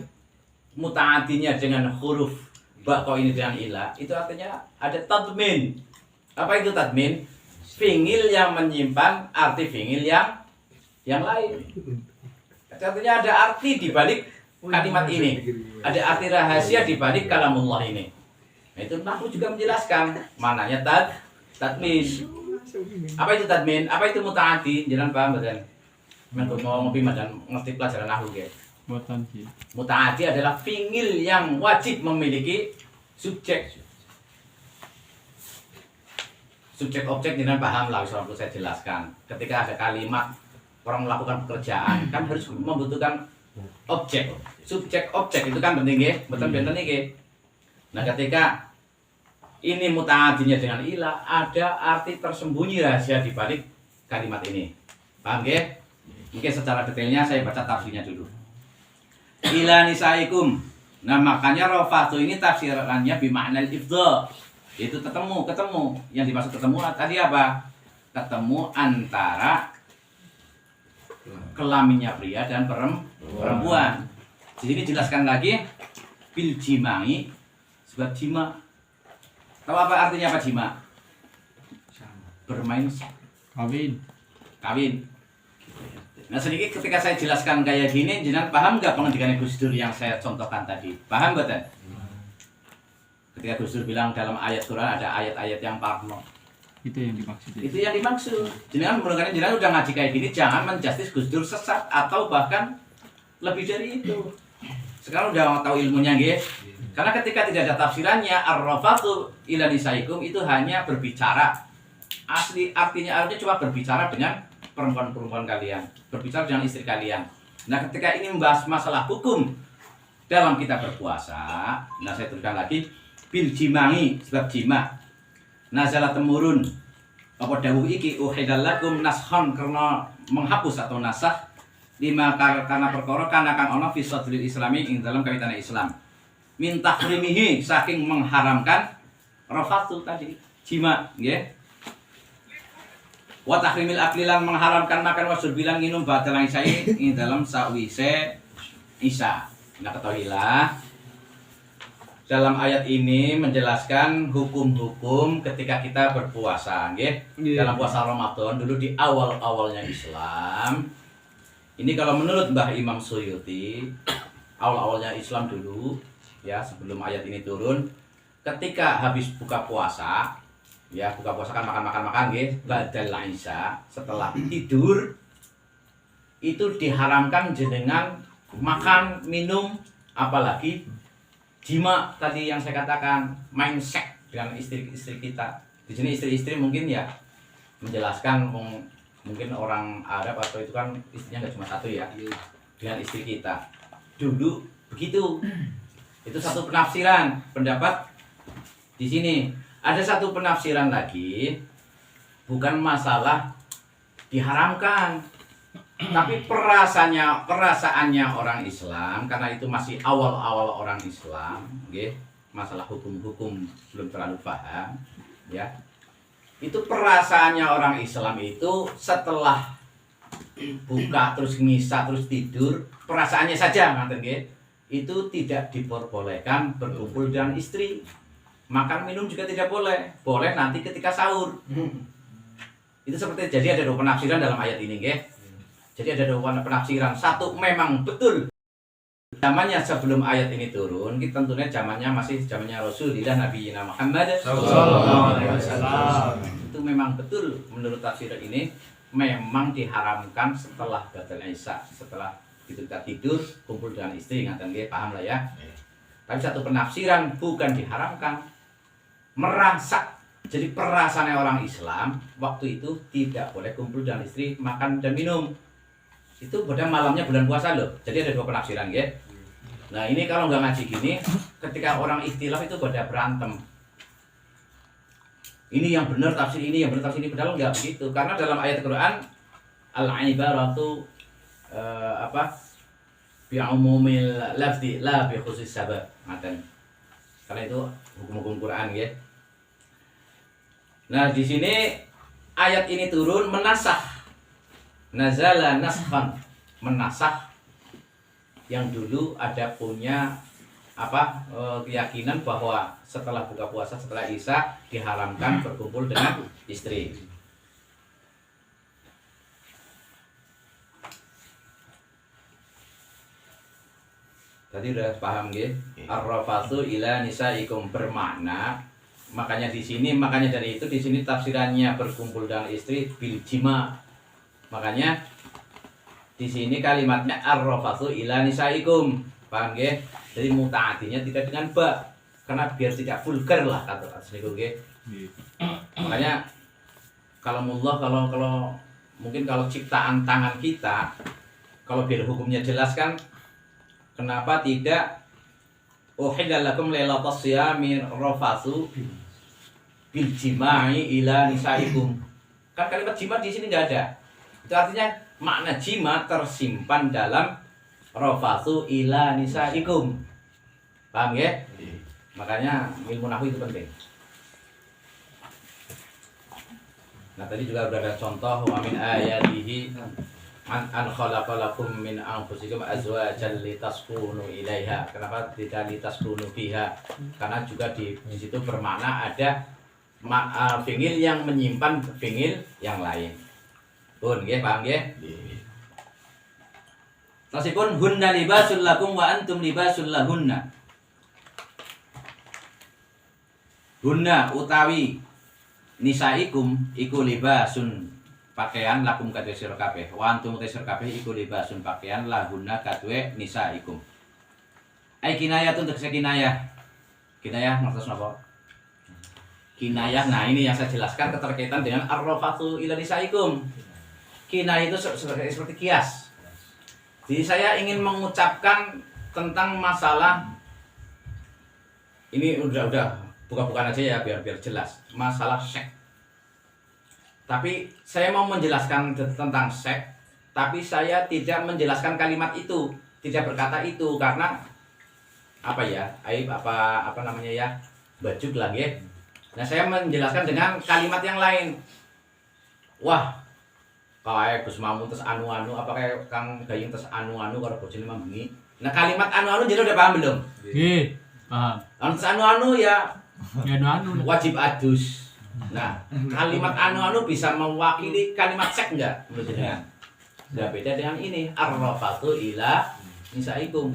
Mutaatinya dengan huruf bako ini dengan ilah, itu artinya ada tadmin. Apa itu tadmin? Fi'il yang menyimpan arti fi'il yang lain. Artinya ada arti di balik kalimat ini. Ada arti rahasia di balik kalamullah ini. Nah, itu nahwu juga menjelaskan mananya tadmin. Apa itu tadmin? Apa itu mutaati? Jangan paham betul. Mau ngopi dan ngerti pelajaran nahwu ya.
Buatan sih.
Mutaati adalah fi'il yang wajib memiliki subjek. Subjek objek jangan paham lah, perlu saya jelaskan. Ketika ada kalimat orang melakukan pekerjaan kan harus membutuhkan objek. Subjek objek itu kan penting ya, betul-betul nih. Nah, ketika ini mutaatinya dengan ilah, ada arti tersembunyi rahasia di balik kalimat ini. Paham ya? Mungkin secara detailnya saya baca tafsirnya dulu. Ila nisaikum. Nah, makanya rafatu ini tafsirannya bimakna al-ifdha. Itu ketemu. Yang dimaksud ketemu tadi apa? Ketemu antara kelaminnya pria dan perempuan. Di sini jelaskan lagi bil jimai sebab jima. Tahu apa artinya apa jima? Bermain kawin. Nah, sedikit ketika saya jelaskan kayak gini, jenengan paham nggak pengendikan Gus Dur yang saya contohkan tadi? Paham nggak? Ketika Gus Dur bilang dalam ayat Quran ada ayat-ayat yang parno.
Itu yang dimaksud.
Itu yang dimaksud. Jenengan mendengarnya jenengan udah ngaji kayak gini, jangan menjustis Gus Dur sesat atau bahkan lebih dari itu. Sekarang udah tahu ilmunya, nggih. Karena ketika tidak ada tafsirannya, ar-rafatu ila nisaikum itu hanya berbicara. Asli artinya cuma berbicara dengan perempuan-perempuan kalian, berbicara dengan istri kalian. Nah, ketika ini membahas masalah hukum dalam kita berpuasa, nah saya tuliskan lagi bil jimangi sebab jima. Nazalah temurun apa dawuh iki uhidalakum nashon karena menghapus atau nasah lima karena perkara kana kang ana fi sadril islami ing dalam kawitane Islam. Min tahrimihi saking mengharamkan rafatu tadi jima, nggih. Wa tahrimil aklilan mengharamkan makan wasur bilang minum batalang isai ini dalam sawise isya. Nah, ketahuilah dalam ayat ini menjelaskan hukum-hukum ketika kita berpuasa, nggih. Dalam puasa Ramadan dulu di awal-awalnya Islam. Ini kalau menurut Mbah Imam Suyuti, awal-awalnya Islam dulu ya, sebelum ayat ini turun, ketika habis buka puasa, ya buka puasa kan makan nggih, badal isya, setelah tidur itu diharamkan jenengan makan, minum, apalagi jima tadi yang saya katakan, main seks dengan istri-istri kita. Di sini istri-istri mungkin ya menjelaskan mungkin orang Arab atau itu kan istrinya nggak cuma satu ya, dengan istri kita. Dulu begitu. Itu satu penafsiran pendapat di sini. Ada satu penafsiran lagi, bukan masalah diharamkan, tapi perasaannya orang Islam, karena itu masih awal-awal orang Islam, okay? Masalah hukum-hukum belum terlalu paham, ya. Itu perasaannya orang Islam itu setelah buka terus ngisa terus tidur, perasaannya saja, ngerti, itu tidak diperbolehkan berkumpul dengan istri. Makan minum juga tidak boleh. Boleh nanti ketika sahur. Itu seperti, jadi ada dua penafsiran dalam ayat ini, nggih. Jadi ada dua penafsiran. Satu memang betul zamannya sebelum ayat ini turun, kita tentunya zamannya masih zamannya Rasulullah Nabi Muhammad sallallahu alaihi wasallam. Itu memang betul menurut tafsir ini memang diharamkan setelah badal isya, setelah kita tidur kumpul dengan istri, ngaten nggih, paham lah ya. Tapi satu penafsiran bukan diharamkan, merasa. Jadi perasaannya orang Islam waktu itu tidak boleh kumpul dengan istri, makan dan minum. Itu pada malamnya bulan puasa loh. Jadi ada dua penafsiran, ya. Nah, ini kalau nggak ngaji gini, ketika orang ikhtilaf itu pada berantem. Ini yang benar tafsir ini, yang benar tafsir ini, padahal nggak begitu. Karena dalam ayat Quran al-ibaratu bi umumil lafzi la bi khusus sabab. Karena itu hukum-hukum Quran, ya. Nah, di sini ayat ini turun menasah. Nazala naskhan, menasah yang dulu ada punya keyakinan bahwa setelah buka puasa, setelah Isya diharamkan berkumpul dengan istri. Tadi udah paham nggih? Ar-rafathu ila nisaikum bermakna, makanya dari itu di sini tafsirannya berkumpul dengan istri bil jima. Makanya di sini kalimatnya ar-rafathu ila nisaikum. Paham nggih? Jadi mutaatinya tidak dengan ba, karena biar tidak vulgar lah kata niku nggih. Makanya kalau mungkin kalau ciptaan tangan kita, kalau biar hukumnya jelas kan, kenapa tidak uhilla lakum lailatas siyami rafathu bil jima'i ila nisaikum. Kan kalimat jima di sini enggak ada. Itu artinya makna jima tersimpan dalam rafathu ila nisaikum. Paham ya? Makanya ilmu nahwu itu penting. Nah, tadi juga udah ada contoh wa min ayatihi an khalaqa lakum min anfusikum azwajan litaskunu ilaiha. Kenapa tidak litaskunu fiha? Karena juga di situ bermakna ada fi'il yang menyimpan fi'il yang lain. Pun nggih, paham nggih? Tasipun hunna libasul lakum wa antum libasul lahunna. Hunna utawi nisaikum iku libasun pakaian lakum kadhe sira kabeh wa antum te sira kabeh iku libasun pakaian lahunna kadhe nisaikum. Ai kinayah untuk kinayah. Kinayah maksud napa? Kinayah, nah ini yang saya jelaskan keterkaitan dengan ar-rafathu ila nisaikum. Kinayah itu seperti kias. Jadi saya ingin mengucapkan tentang masalah ini udah bukan aja ya biar jelas masalah seks. Tapi saya mau menjelaskan tentang seks, tapi saya tidak menjelaskan kalimat itu, tidak berkata itu karena aib namanya ya, baju lagi. Nah, saya menjelaskan dengan kalimat yang lain. Wah, kayak Gus Mamu terus anu-anu, apa kayak Kang Gayung terus anu-anu karo bojone mambengi. Nah, kalimat anu-anu jadi udah paham belum?
Nggih, paham.
Terus anu-anu ya
Ya anu.
wajib adus. Nah, kalimat anu-anu bisa mewakili kalimat seks enggak menurut jenengan? Nah, beda dengan ini ar-rafathu ila nisaikum.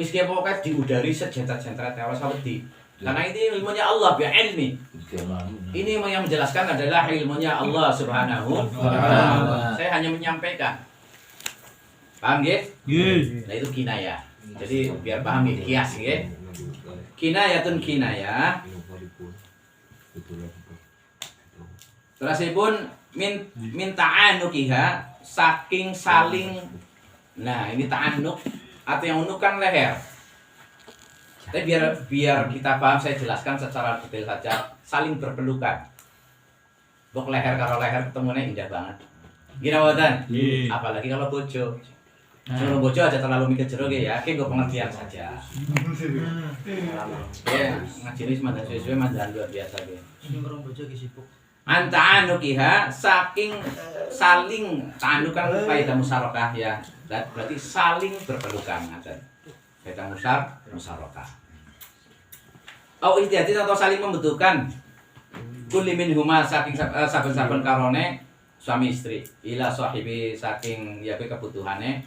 Wis ki pokoke diudari sejentret-jentret tewas wedi. Karena ini ilmunya Allah bi ilmi. Ini yang menjelaskan adalah ilmunya Allah Subhanahu wa taala. Saya hanya menyampaikan. Paham nggih?
Nggih.
Nah, itu kinayah. Jadi biar paham nggih kias nggih. Kinayatun kinayah. Terusipun min ta'anukiha saking saling. Nah, ini ta'anuk atau yang unuk kan leher. Tapi biar kita paham saya jelaskan secara detail saja. Saling berpelukan. Bok leher karo leher ketemunya indah banget. Gila wadan. Apalagi kalau bojo. Suruh bojo aja terlalu mikir jero ya, gue pengertian saja. Ya, ngaji ini sesuai mandan luar biasa ge.
Orang bojo ki sibuk.
Anta'anukiha saking saling ta'anuk kan faedah musyarakah ya. Berarti saling berpelukan ngaten. Faedah musyarakah. Au ihtiyati atau saling membutuhkan. Kulli minhuma saking saben-saben karone suami istri ila sahibi saking ya kebutuhane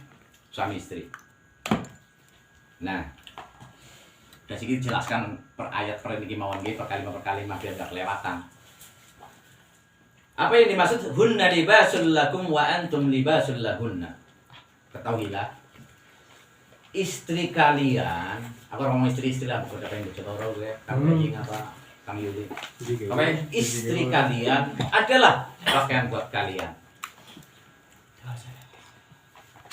suami istri. Nah, dan sedikit jelaskan per ayat per ini mawon nggih per kalimat biar enggak kelewatan. Apa yang dimaksud hunna libasul lakum wa antum libasul lahunna? Ketahuilah istri kalian, aku ngomong istri lah bukan apa yang bercerita gue, kamu lagi apa Kang Yuli. Apa istri kalian adalah pakaian buat kalian.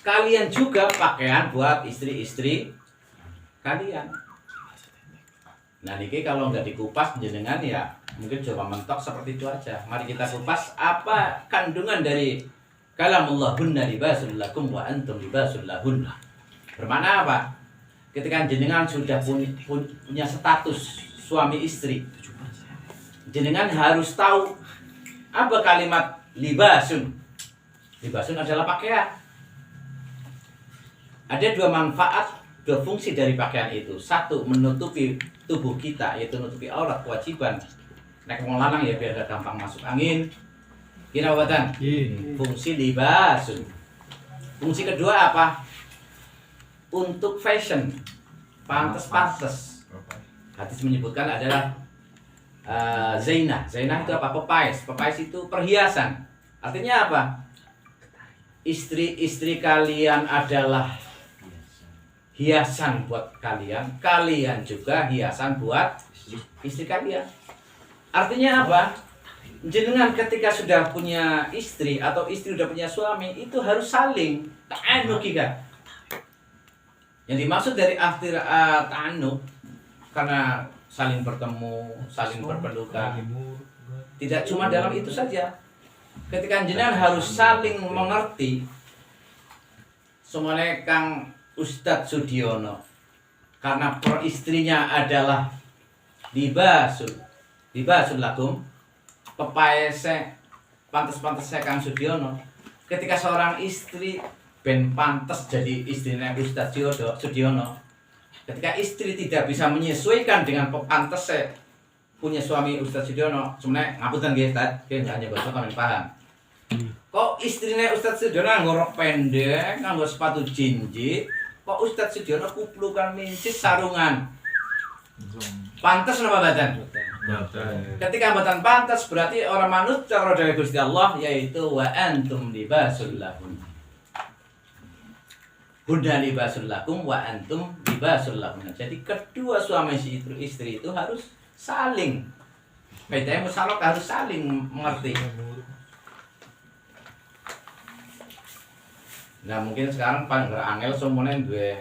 Kalian juga pakaian buat istri-istri kalian. Nah, niki kalau nggak dikupas jenengan ya mungkin coba mentok seperti itu aja. Mari kita kupas apa kandungan dari kalamullah hunna libasul lakum wa antum libasul lahunna. Bermakna apa? Ketika jenengan sudah punya status suami istri, jenengan harus tahu apa kalimat libasun. Libasun adalah pakaian. Ada dua manfaat, dua fungsi dari pakaian itu. Satu, menutupi tubuh kita, yaitu menutupi aurat, kewajiban. Nek wong lanang ya biar gak gampang masuk angin. Kira watan. Fungsi libasun. Fungsi kedua apa? Untuk fashion. Pantes-pantes. Hadis menyebutkan adalah zainah. Zainah itu apa? Pepais. Pepais itu perhiasan. Artinya apa? Istri-istri kalian adalah hiasan buat kalian. Kalian juga hiasan buat istri kalian. Artinya apa? Jenengan ketika sudah punya istri atau istri sudah punya suami itu harus saling ta'anuk kan. Yang dimaksud dari ta'anuk karena saling bertemu, saling berpelukan. Tidak cuma dalam itu saja. Ketika jenengan harus saling mengerti. Semuanya Kang Ustadz Sudiono karena peristrinya adalah libasul lakum, pepaese pantes-pantes saya Kang Sudiono. Ketika seorang istri ben pantes jadi istrinya Ustadz Sudiono, ketika istri tidak bisa menyesuaikan dengan pantes punya suami Ustadz Sudiono, sebenarnya ngapunten nggih Ustaz, nggih hanya basa kalian paham. Kok istrinya Ustadz Sudiono nganggo rok pendek, nganggo sepatu jinjit, kok Ustadz Sudiono kuplukan mincis sarungan. Pantes napa badan? Ketika mboten pantes berarti orang manut cara dari Gusti Allah yaitu wa antum libasul lahun. Hunna libasul lakum wa antum libasul lahun. Jadi kedua suami istri itu harus saling. Bedanya musalok harus saling mengerti. Nah mungkin sekarang paling angel semuanya dua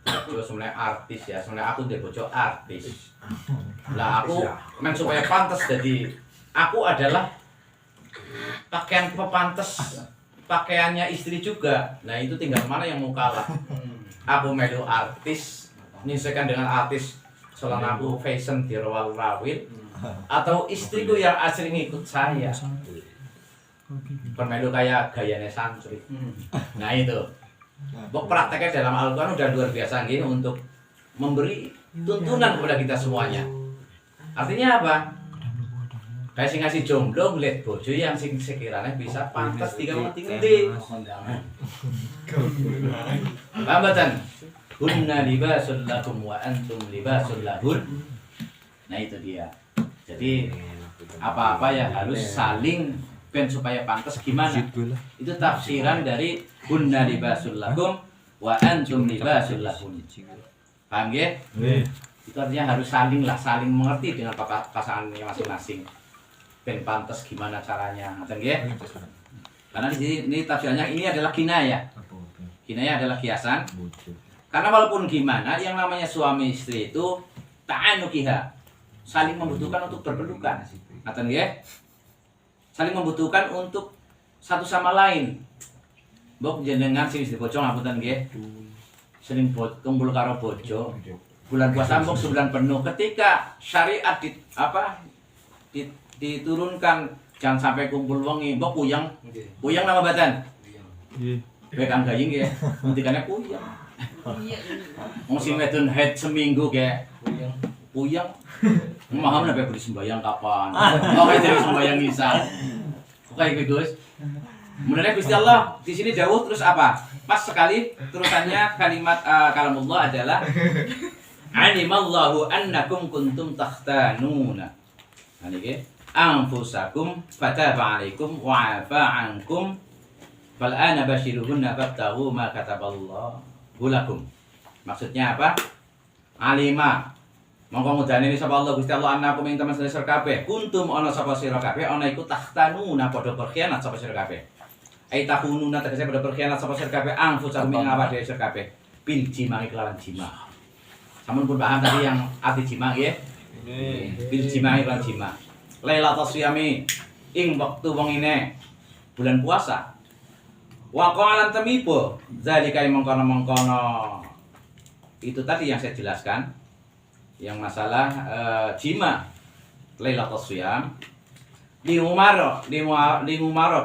bojo semuanya artis ya, semuanya aku dia bojo artis. Lah aku men supaya pantas jadi aku adalah pakaian pepantes pakaiannya istri juga. Nah itu tinggal mana yang mau kalah. Aku melu artis, menyesuaikan dengan artis selama aku fashion di rawal-rawil atau istriku yang asli ngikut saya. Permelu kayak gayanya santri. Nah itu. Bok prakteknya dalam Al-Quran udah luar biasa gini untuk memberi tuntunan kepada kita semuanya. Artinya apa? Kayak sing ngasih jomblo ngeliat bojo yang sing sekiranya bisa pantas tiga mati ngendi. Paham mboten? Hunna libasul lakum wa antum libasul lahun. Nah itu dia. Jadi apa-apa ya harus saling ben supaya pantas gimana? Itu tafsiran dari hunna libasul lakum wa antum libasul lahun. Paham ya? Itu artinya harus saling mengerti dengan pasangannya masing-masing. Ben pantas gimana caranya, ngoten nggih? Karena di sini ini tafsirannya ini adalah kinayah. Kinayah adalah kiasan. Karena walaupun gimana yang namanya suami istri itu ta'anukiha, saling membutuhkan untuk berpelukan. Ngoten nggih? Saling membutuhkan untuk satu sama lain. Mbok jenengan sing istri bojo ngapunten nggih. Sering kumpul karo bojo. Bulan puasa mbok sebulan penuh. Ketika syariat diturunkan jangan sampai kumpul wengi, mbok puyeng. Puyeng nama badan. Nggih. Kowe kang gayeng nggih. Ngendikane puyeng. Wong sing wedon head seminggu nggih. Puyeng. Memaham sampai beli sembahyang kapan? Oh, jadi sembahyang isya. Oke, Gus. Menurut Gusti Allah di sini jauh terus apa? Pas sekali terusannya kalimat kalamullah adalah alimallahu annakum kuntum takhtanuna. Nah niki anfusakum fataba alaikum wa afa ankum fal ana basyiruhunna fabtaghu ma kataballahu lakum. Maksudnya apa? Alima mongko ngudane sapa Allah Gusti Allah annakum ing teman sira kabeh kuntum ana sapa sira kabeh ana iku takhtanuna padha berkhianat sapa sira kabeh. Ai tahununa tegese padha berkhianat sapa sira kabeh anfusakum ing awak dhewe sira kabeh bil jima'i kelawan jima'. Sampun pun paham tadi yang arti jima' nggih? Bil jima'i kelawan jima'. Lailatul siyami ing wektu wengine bulan puasa. Wa qalan tamibo zalika mongkono itu tadi yang saya jelaskan yang masalah jima Lailatul Shiyam li Umar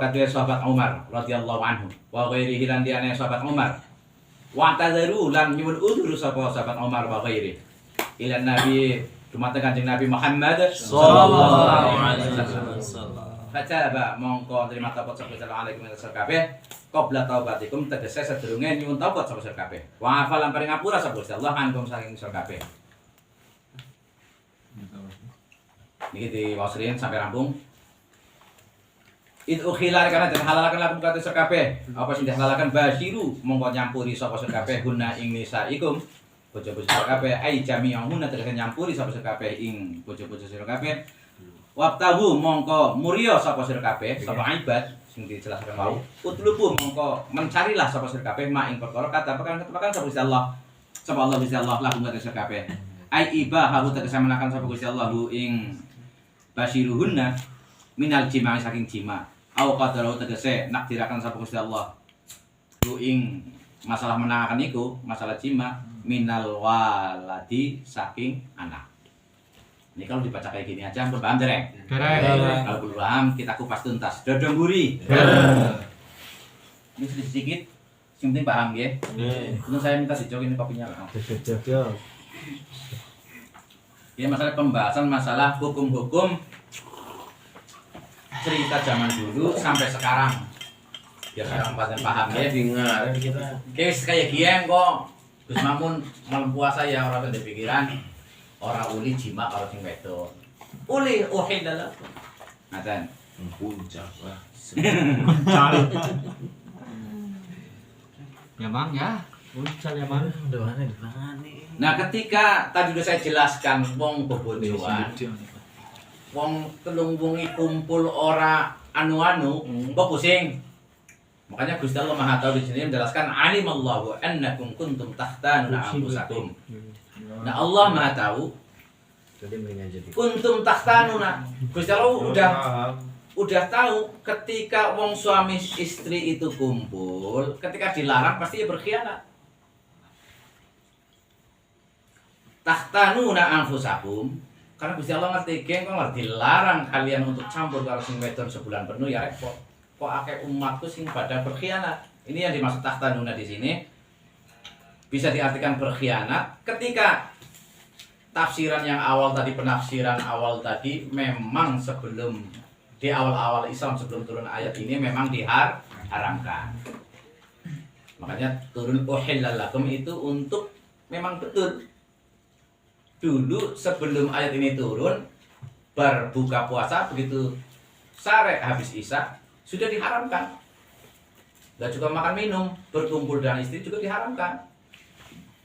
kadue sahabat Umar radhiyallahu anhu wa ghairihi lan diane sahabat Umar wa tazaru lan nyuwun udzur sapa sahabat Umar wa ghairi ila Nabi dumateng Kanjeng Nabi Muhammad sallallahu alaihi wasallam. Fataba mongko terima taubat sapa alaikum ing kabeh qabla taubatikum tegese sedurunge nyuwun taubat sapa kabeh. Wa afalan paring ngapura sapa Allah ankum saking sira kabeh. Niki diwasrin sampai rampung. Itu khilal karena den halalaken lakum kate sira kabeh. Apa sing dihalalaken basyiru mongko nyampuri sapa kabeh guna ing nisaikum. Bojo-bojo sira kabeh ai jami'un tegese nyampuri sapa kabeh ing bojo-bojo sira kabeh. Wabtahu mongko murya sapa sira kabeh sapa ibad sing dijelaskan mau utlubu mongko mencarilah sapa sira kabeh mak ing perkara kata pekan sapa Gusti Allah Gusti Allah lakum kata sira kabeh ai ibahu tegese menakan sapa Gusti Allah ing basyiruhunna minal jima'i saking jima au qadaru tegese nakdirakan sapa Gusti Allah ing masalah menangaken iku masalah jima minal waladi saking anak. Ini kalau dibaca kayak gini aja, belum paham dereng? Kalau belum paham, kita kupas tuntas. Dodong buri. Ini sedikit, yang penting paham ya. Untuk saya minta dijog ini kopinya. Ini masalah pembahasan masalah hukum-hukum cerita zaman dulu sampai sekarang. Biar sekarang paham ya.
Dengar kita.
Guys kayak gini kok. Gus Mamun malam puasa ya orang ada pikiran. Orang uli jima kalau sing wedok. Uli uhidala. Ngaten.
Puncak wah.
Ya Bang ya. Uncal ya Bang.
Nah, ketika tadi sudah saya jelaskan wong bebojoan, wong telung wengi kumpul ora anu-anu, kok pusing. Makanya Gusti Allah Maha Tahu di sini menjelaskan alimallahu annakum kuntum tahtanuna anfusakum. Nah Allah Maha Tahu. Kuntum tahtanuna. Gusti Allah udah tahu ketika wong suami istri itu kumpul, ketika dilarang pasti berkhianat. Tahtanuna anfusakum. Karena Gusti Allah ngerti kok dilarang kalian untuk campur karo sing wedon sebulan penuh ya repot. Kok akeh umatku sing pada berkhianat. Ini yang dimaksud tahtanuna di sini. Bisa diartikan berkhianat ketika tafsiran yang awal tadi, penafsiran awal tadi memang sebelum di awal-awal Islam sebelum turun ayat ini memang diharamkan. Makanya turun uhillalakum itu untuk memang betul. Dulu sebelum ayat ini turun berbuka puasa begitu sare habis isya sudah diharamkan. Dan juga makan minum, berkumpul dengan istri juga diharamkan.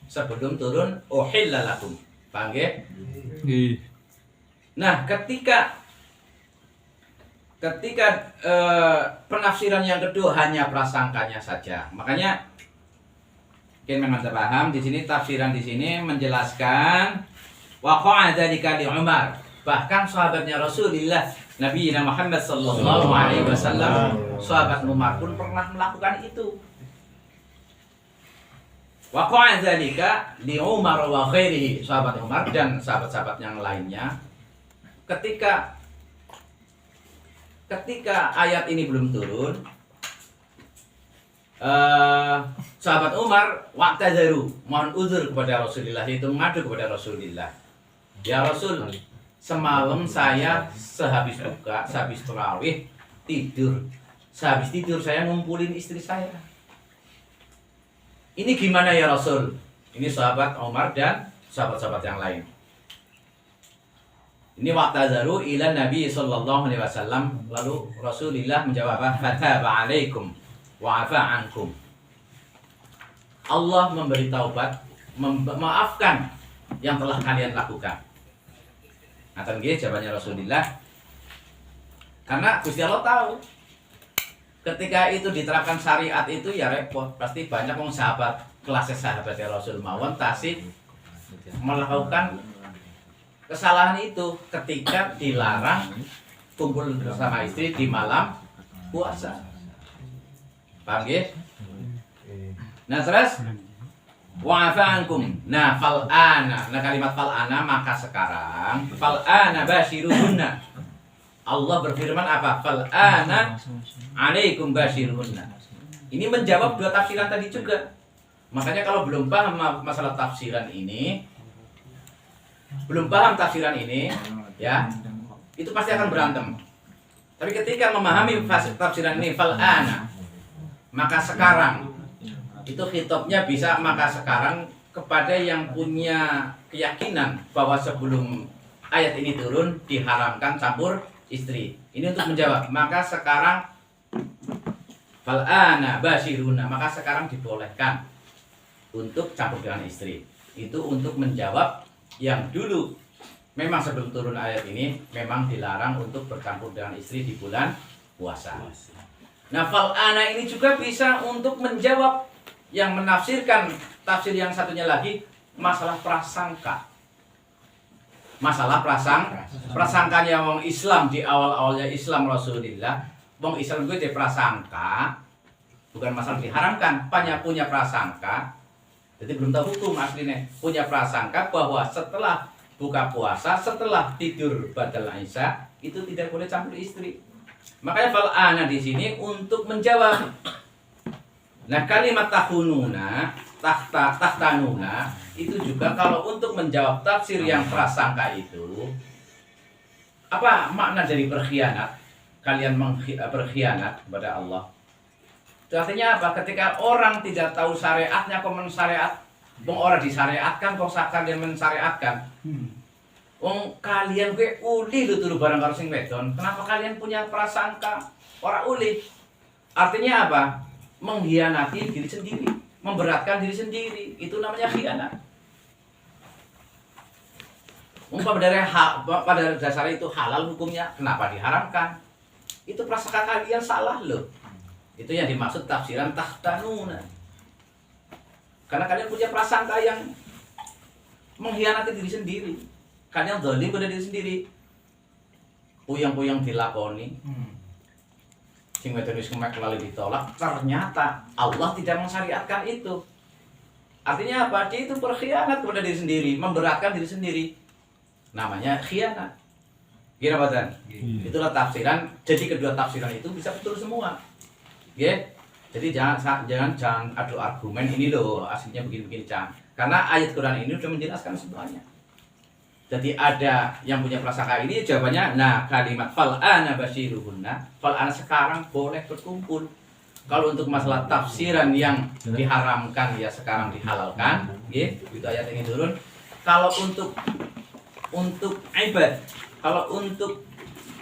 Sebelum turun uhillalakum. Paham ya? Nah, ketika penafsiran yang kedua hanya prasangkanya saja. Makanya mungkin memang paham di sini tafsiran di sini menjelaskan waqa'a dzalika li Umar. Bahkan sahabatnya Rasulullah Nabi Muhammad sallallahu alaihi wasallam, sahabat Umar pun pernah melakukan itu. Waqa'a dzalika li Umar wa ghairihi, sahabat Umar dan sahabat-sahabat yang lainnya ketika ayat ini belum turun, sahabat Umar wa'tazaru, mohon uzur kepada Rasulullah, itu mengadu kepada Rasulullah. Ya Rasul, semalam saya sehabis buka, sehabis tarawih tidur. Sehabis tidur saya ngumpulin istri saya. Ini gimana ya Rasul? Ini sahabat Umar dan sahabat-sahabat yang lain. Ini wa'tazaru ila Nabi sallallahu alaihi wasallam, lalu Rasulullah menjawab, "Fataba alaikum wa afa ankum." Allah memberi taubat, memaafkan yang telah kalian lakukan. Ngaten nggih jawabannya Rasulullah. Karena Gusti Allah tahu ketika itu diterapkan syariat itu ya repot, pasti banyak wong sahabat kelasnya sahabat ya Rasul mawon tasih melakukan kesalahan itu ketika dilarang kumpul bersama istri di malam puasa. Paham nggih? Nah terus wa afa ankum. Nah, fal'ana. Nah, kalimat fal'ana maka sekarang fal'ana basyiruhunna. Allah berfirman apa? Fal'ana alaikum basyiruhunna. Ini menjawab dua tafsiran tadi juga. Makanya kalau belum paham masalah tafsiran ini, belum paham tafsiran ini, ya, itu pasti akan berantem. Tapi ketika memahami tafsiran ini fal'ana, maka sekarang itu khitabnya bisa maka sekarang kepada yang punya keyakinan bahwa sebelum ayat ini turun diharamkan campur istri. Ini untuk menjawab. Maka sekarang fal'ana basyiruna, maka sekarang dibolehkan untuk campur dengan istri. Itu untuk menjawab yang dulu memang sebelum turun ayat ini memang dilarang untuk bercampur dengan istri di bulan puasa. Nah, fal'ana ini juga bisa untuk menjawab yang menafsirkan tafsir yang satunya lagi masalah prasangka. Masalah prasangkanya wong Islam di awal-awalnya Islam Rasulullah. Wong Islam gue prasangka, bukan masalah diharamkan, punya prasangka. Jadi belum tahu hukum aslinya. Punya prasangka bahwa setelah buka puasa, setelah tidur badal isya itu tidak boleh campur istri. Makanya fal'ana di sini untuk menjawab. Nah, kalimat tahununa, tahtanuna itu juga kalau untuk menjawab tafsir yang prasangka itu, apa makna dari berkhianat? Kalian berkhianat kepada Allah. Itu artinya apa? Ketika orang tidak tahu syariatnya kok mensyariat, orang disyariatkan kok kalian mensyariatkan. Kalian gue uli lu turu barang karo sing wedon. Kenapa kalian punya prasangka ora uli? Artinya apa? Mengkhianati diri sendiri, memberatkan diri sendiri. Itu namanya khianat. Pada dasarnya itu halal hukumnya, kenapa diharamkan? Itu prasangka kalian salah loh. Itu yang dimaksud tafsiran tahtanuna. Karena kalian punya prasangka yang mengkhianati diri sendiri. Kalian zalim pada diri sendiri. Puyang-puyang dilakoni. Sing wedon wis kemek lalu ditolak, ternyata Allah tidak mensyariatkan itu. Artinya apa? Dia itu berkhianat kepada diri sendiri, memberatkan diri sendiri. Namanya khianat. Gimana Badan? Itulah tafsiran. Jadi kedua tafsiran itu bisa betul semua. Ya. Jadi jangan adu argumen ini loh, aslinya begini-begini jangan. Karena ayat Quran ini sudah menjelaskan semuanya. Jadi ada yang punya prasangka ini jawabannya, nah kalimat fal'ana basyiruhunna, fal'ana sekarang boleh berkumpul. Kalau untuk masalah tafsiran yang diharamkan ya sekarang dihalalkan, gitu ayat ini turun. Kalau untuk ibad, kalau untuk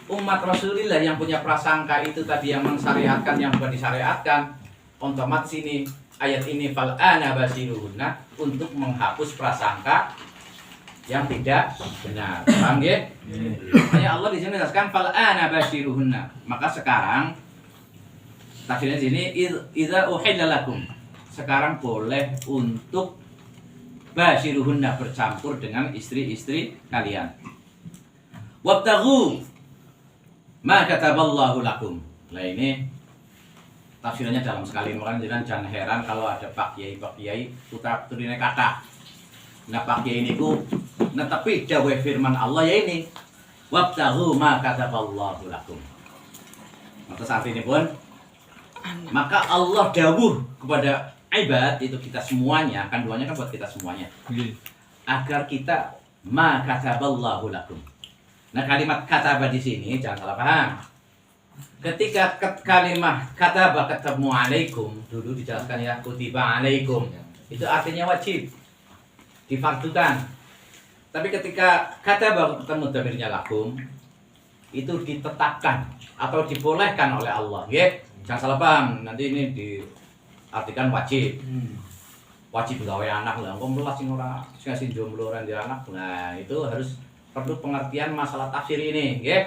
umat Rasulullah yang punya prasangka itu tadi yang mensyariatkan yang bukan disyariatkan, otomatis ini ayat ini fal'ana basyiruhunna untuk menghapus prasangka yang tidak benar. Paham ya? Makanya Allah di sini menjelaskan fal'ana basyiruhunna. Maka sekarang tafsirnya di sini idza uhilla lakum. Sekarang boleh untuk basyiruhunna bercampur dengan istri-istri kalian. Wabtaghu ma kataballahu lakum. Nah ini tafsirannya dalam sekali, makanya jangan heran kalau ada pak kiai putra putrine kata. Nah pak kiai ini ku netepi dawuh firman Allah ya ini. Wabtaghu ma kataballahu lakum. Maka saat ini pun maka Allah dawuh kepada ibad itu kita semuanya, kandungannya kan buat kita semuanya. Agar kita ma kataballahu lakum. Nah kalimat kataba di sini jangan salah paham. Ketika kalimat kataba ketemu alaikum, dulu dijelaskan ya kutiba alaikum. Itu artinya wajib. Difardukan. Tapi ketika kataba ketemu dhamirnya lakum, itu ditetapkan atau dibolehkan oleh Allah. Ya, jangan salah paham. Nanti ini diartikan wajib. Wajib gawe anak lah. Engko melas sing ora sing jomblo ora ndek anak. Nah, itu harus perlu pengertian masalah tafsir ini, nggih.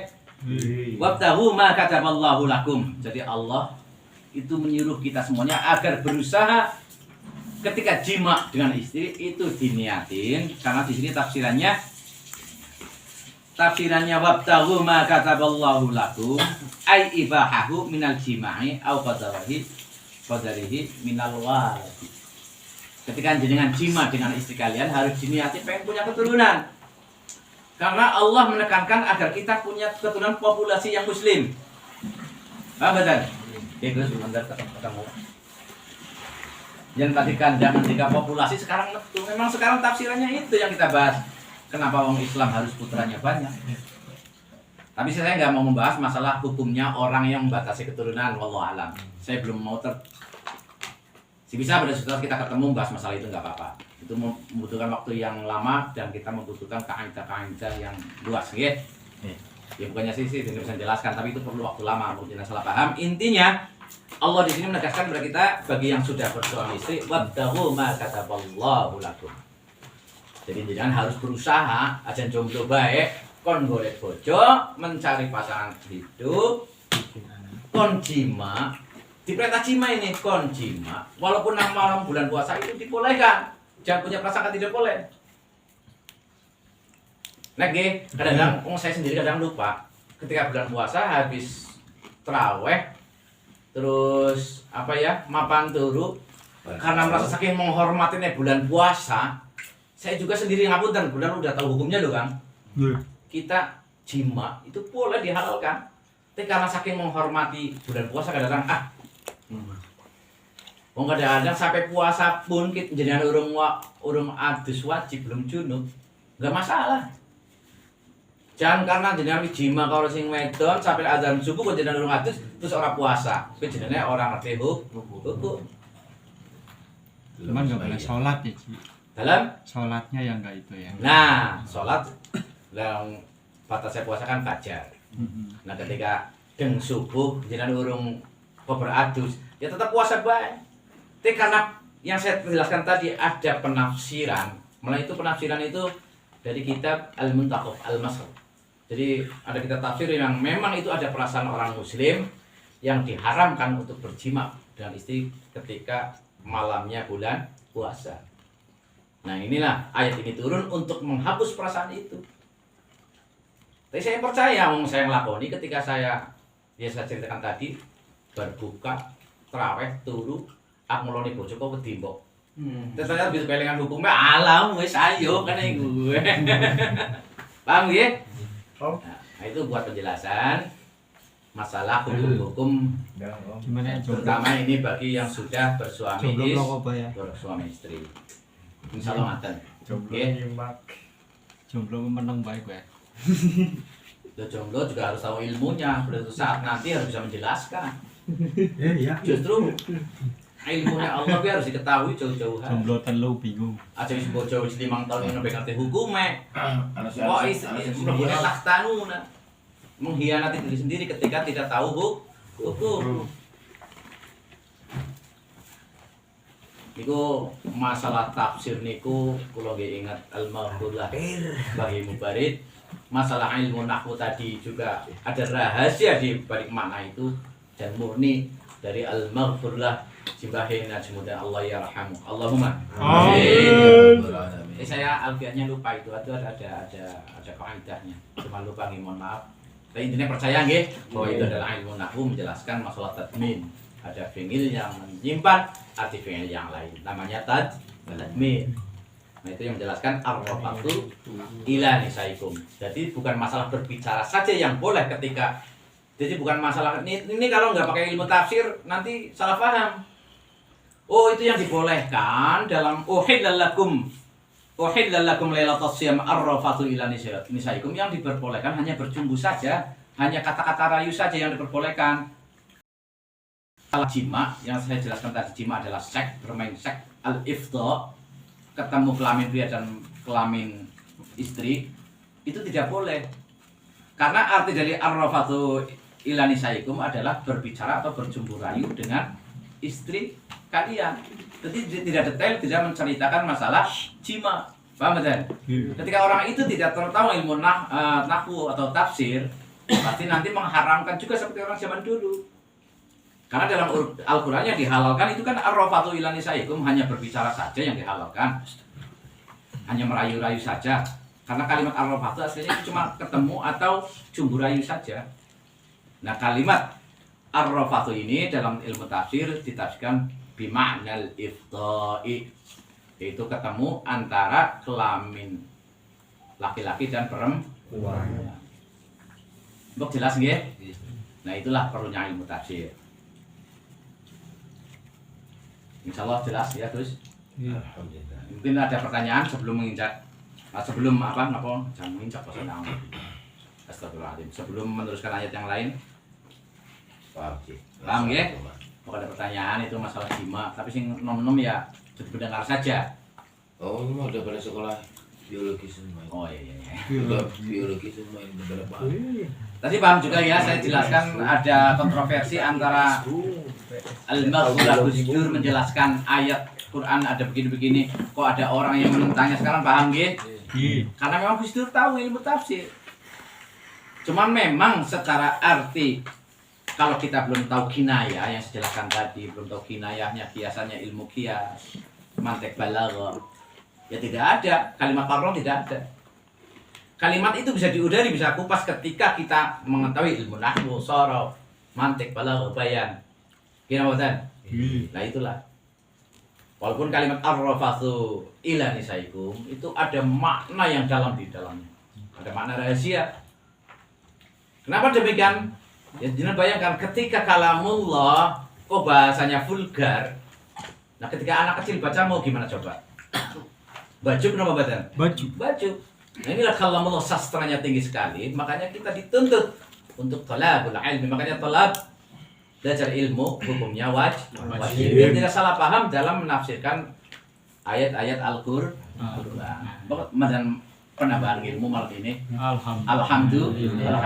Wabtahu ma kataballahu lakum. Jadi Allah itu menyuruh kita semuanya agar berusaha ketika jima dengan istri itu diniatin, karena di sini tafsirannya wabtahu ma kataballahu lakum ai ibahahu minal jima'i au qadarihi minal waladi. ketika jenengan jima dengan istri kalian harus diniati pengen punya keturunan. Karena Allah menekankan agar kita punya keturunan populasi yang muslim. Paham betul? Oke, Gus, sebentar ketemu. Yang tadi kandang ketika populasi sekarang memang sekarang tafsirannya itu yang kita bahas. Kenapa orang Islam harus putranya banyak? Tapi saya nggak mau membahas masalah hukumnya orang yang membatasi keturunan, wallahu alam. Saya belum mau bisa pada setelah kita ketemu bahas masalah itu nggak apa-apa. Itu membutuhkan waktu yang lama dan kita membutuhkan kaidah-kaidah yang luas, ya. Ya bukannya sih tidak bisa jelaskan, tapi itu perlu waktu lama untuk jangan salah paham. Intinya Allah di sini menegaskan kepada kita bagi yang sudah bersuami istri, wabtaghu ma kataballahu lakum. Jadi jangan harus berusaha aja jomblo baik, kon golek bojo, mencari pasangan hidup, kon jima. Diperintah jima ini kon jima, walaupun malam bulan puasa itu dibolehkan. Jangan punya prasangka tidak boleh. Lagi kadang-kadang saya sendiri kadang lupa ketika bulan puasa habis teraweh terus mapan turu karena merasa saking menghormatinya bulan puasa, saya juga sendiri ngapunten, bulan udah tahu hukumnya loh Kang. Kita jima itu boleh dihalalkan. Tapi karena saking menghormati bulan puasa kadang-kadang kadang-kadang sampai puasa pun kita jenengan urung adus wajib belum junub, nggak masalah. Jangan karena jenengan jima kalau sing wedon sampai azan subuh kok jenengan urung adus terus orang puasa. Kuwi jenenge orang ngerti hukum.
Cuman nggak boleh sholat ya, Ci.
Dalam
Sholatnya yang nggak itu ya.
nah, sholat yang batasnya puasa kan fajar. Nah, ketika deng subuh jenengan urung beradus, ya tetap puasa baik. Tapi karena yang saya jelaskan tadi ada penafsiran, malah itu penafsiran itu dari kitab Al-Muntaqaf Al-Masr. Jadi ada kitab tafsir yang memang itu ada perasaan orang muslim yang diharamkan untuk berjima dengan istri ketika malamnya bulan puasa. Nah inilah ayat ini turun untuk menghapus perasaan itu. Tapi saya percaya, saya ngelakoni ketika saya ceritakan tadi berbuka, terawih, turu, aku ngeloni bojo kok kedimbok. Terus saya bisa pelingan hukumnya alam wis ayo kan gue. Paham ya? Nah, itu buat penjelasan masalah hukum-hukum
Gimana
terutama ini bagi yang sudah bersuami istri. Insya Allah ngaten.
Jomblo menang baik ya.
Jomblo juga harus tahu ilmunya. Suatu saat nanti harus bisa menjelaskan.
Iya.
Justru ilmunya Allah harus diketahui jauh-jauhan.
Jomblo telu bingung.
Aja wis bojo wis 5 tahun ini ngerti hukume. Kok istri mlebu tahtanuna. Mengkhianati diri sendiri ketika tidak tahu hukum. Niku masalah tafsir niku kula nggih ingat al-mahfudlah bagi Mubarid. Masalah ilmu nahwu tadi juga ada rahasia di balik makna itu dan murni dari al-maghfurlah Simbahin Najmuddin Allah yarhamu. Allahumma amin. Saya alfiahnya lupa itu ada kaidahnya. Cuma lupa nih, mohon maaf. Tapi intinya percaya nggih bahwa itu adalah ilmu nahwu menjelaskan masalah tadmin. Ada fi'il yang menyimpan arti fi'il yang lain. Namanya tadmin. Nah itu yang menjelaskan ar-rafatu ila nisaikum. Jadi bukan masalah berbicara saja yang boleh ketika. Jadi bukan masalah ini kalau nggak pakai ilmu tafsir nanti salah paham. Oh itu yang dibolehkan dalam uhillalakum lailatul siyam ar-rafatu ila nisaikum, yang diperbolehkan hanya berjumbu saja, hanya kata-kata rayu saja yang diperbolehkan. Kalau jima yang saya jelaskan tadi, jima adalah seks, bermain seks, al-ifdha, ketemu kelamin pria dan kelamin istri, itu tidak boleh. Karena arti dari ar-rafatu ila nisaikum adalah berbicara atau berjumbu rayu dengan istri kalian. Jadi tidak detail, tidak menceritakan masalah jima. Paham betul? Ketika orang itu tidak tahu ilmu nahwu atau tafsir, pasti nanti mengharamkan juga seperti orang zaman dulu. Karena dalam Al-Qur'an yang dihalalkan itu kan ar-rafatu ila nisaikum, hanya berbicara saja yang dihalalkan. Hanya merayu-rayu saja. Karena kalimat ar-rafatu aslinya cuma ketemu atau jumbu rayu saja. Nah, kalimat ar-rafatu ini dalam ilmu tafsir ditafsirkan bima'nal ifdha'i. yaitu ketemu antara kelamin laki-laki dan perempuan. Mbok jelas nggih? Nah, itulah perlunya ilmu tafsir. Insyaallah jelas ya, Gus.
Alhamdulillah.
Mungkin ada pertanyaan sebelum sebelum jangan menginjak pasal Astagfirullahaladzim. Sebelum meneruskan ayat yang lain, paham ya? Kalau ada pertanyaan itu masalah jima, tapi sing nom-nom ya jadi pendengar saja.
Oh, ini mah udah pada sekolah biologi semua.
Oh iya.
Udah biologi semua ini udah paham.
Tadi paham juga ya, saya jelaskan ada kontroversi antara Al-Maghfurah Gus Dur menjelaskan ayat Quran ada begini-begini. Kok ada orang yang menentangnya sekarang, paham ya? Karena memang Gus Dur tahu ilmu tafsir. Cuman memang secara arti, kalau kita belum tahu kinayah yang saya jelaskan tadi, belum tahu kinayahnya, kiasannya ilmu kias, mantek balaghah, ya tidak ada, kalimat farron tidak ada. Kalimat itu bisa diudari, bisa kupas ketika kita mengetahui ilmu nahwu, sharaf, mantek balaghah, bayan. Gimana Pak? Nah itulah. Walaupun kalimat ar-rafathu ila nisaikum itu ada makna yang dalam di dalamnya. Ada makna rahasia. Kenapa demikian? Ya jangan bayangkan ketika kalamullah kok bahasanya vulgar. Nah, ketika anak kecil baca mau gimana coba? Baju kenapa badan? Baju. Nah, inilah kalamullah, sastranya tinggi sekali, makanya kita dituntut untuk thalabul ilmi. Makanya thalab belajar ilmu hukumnya wajib. Biar tidak salah paham dalam menafsirkan ayat-ayat Al-Qur'an. Dan penambahan ilmu malam ini. Alhamdulillah.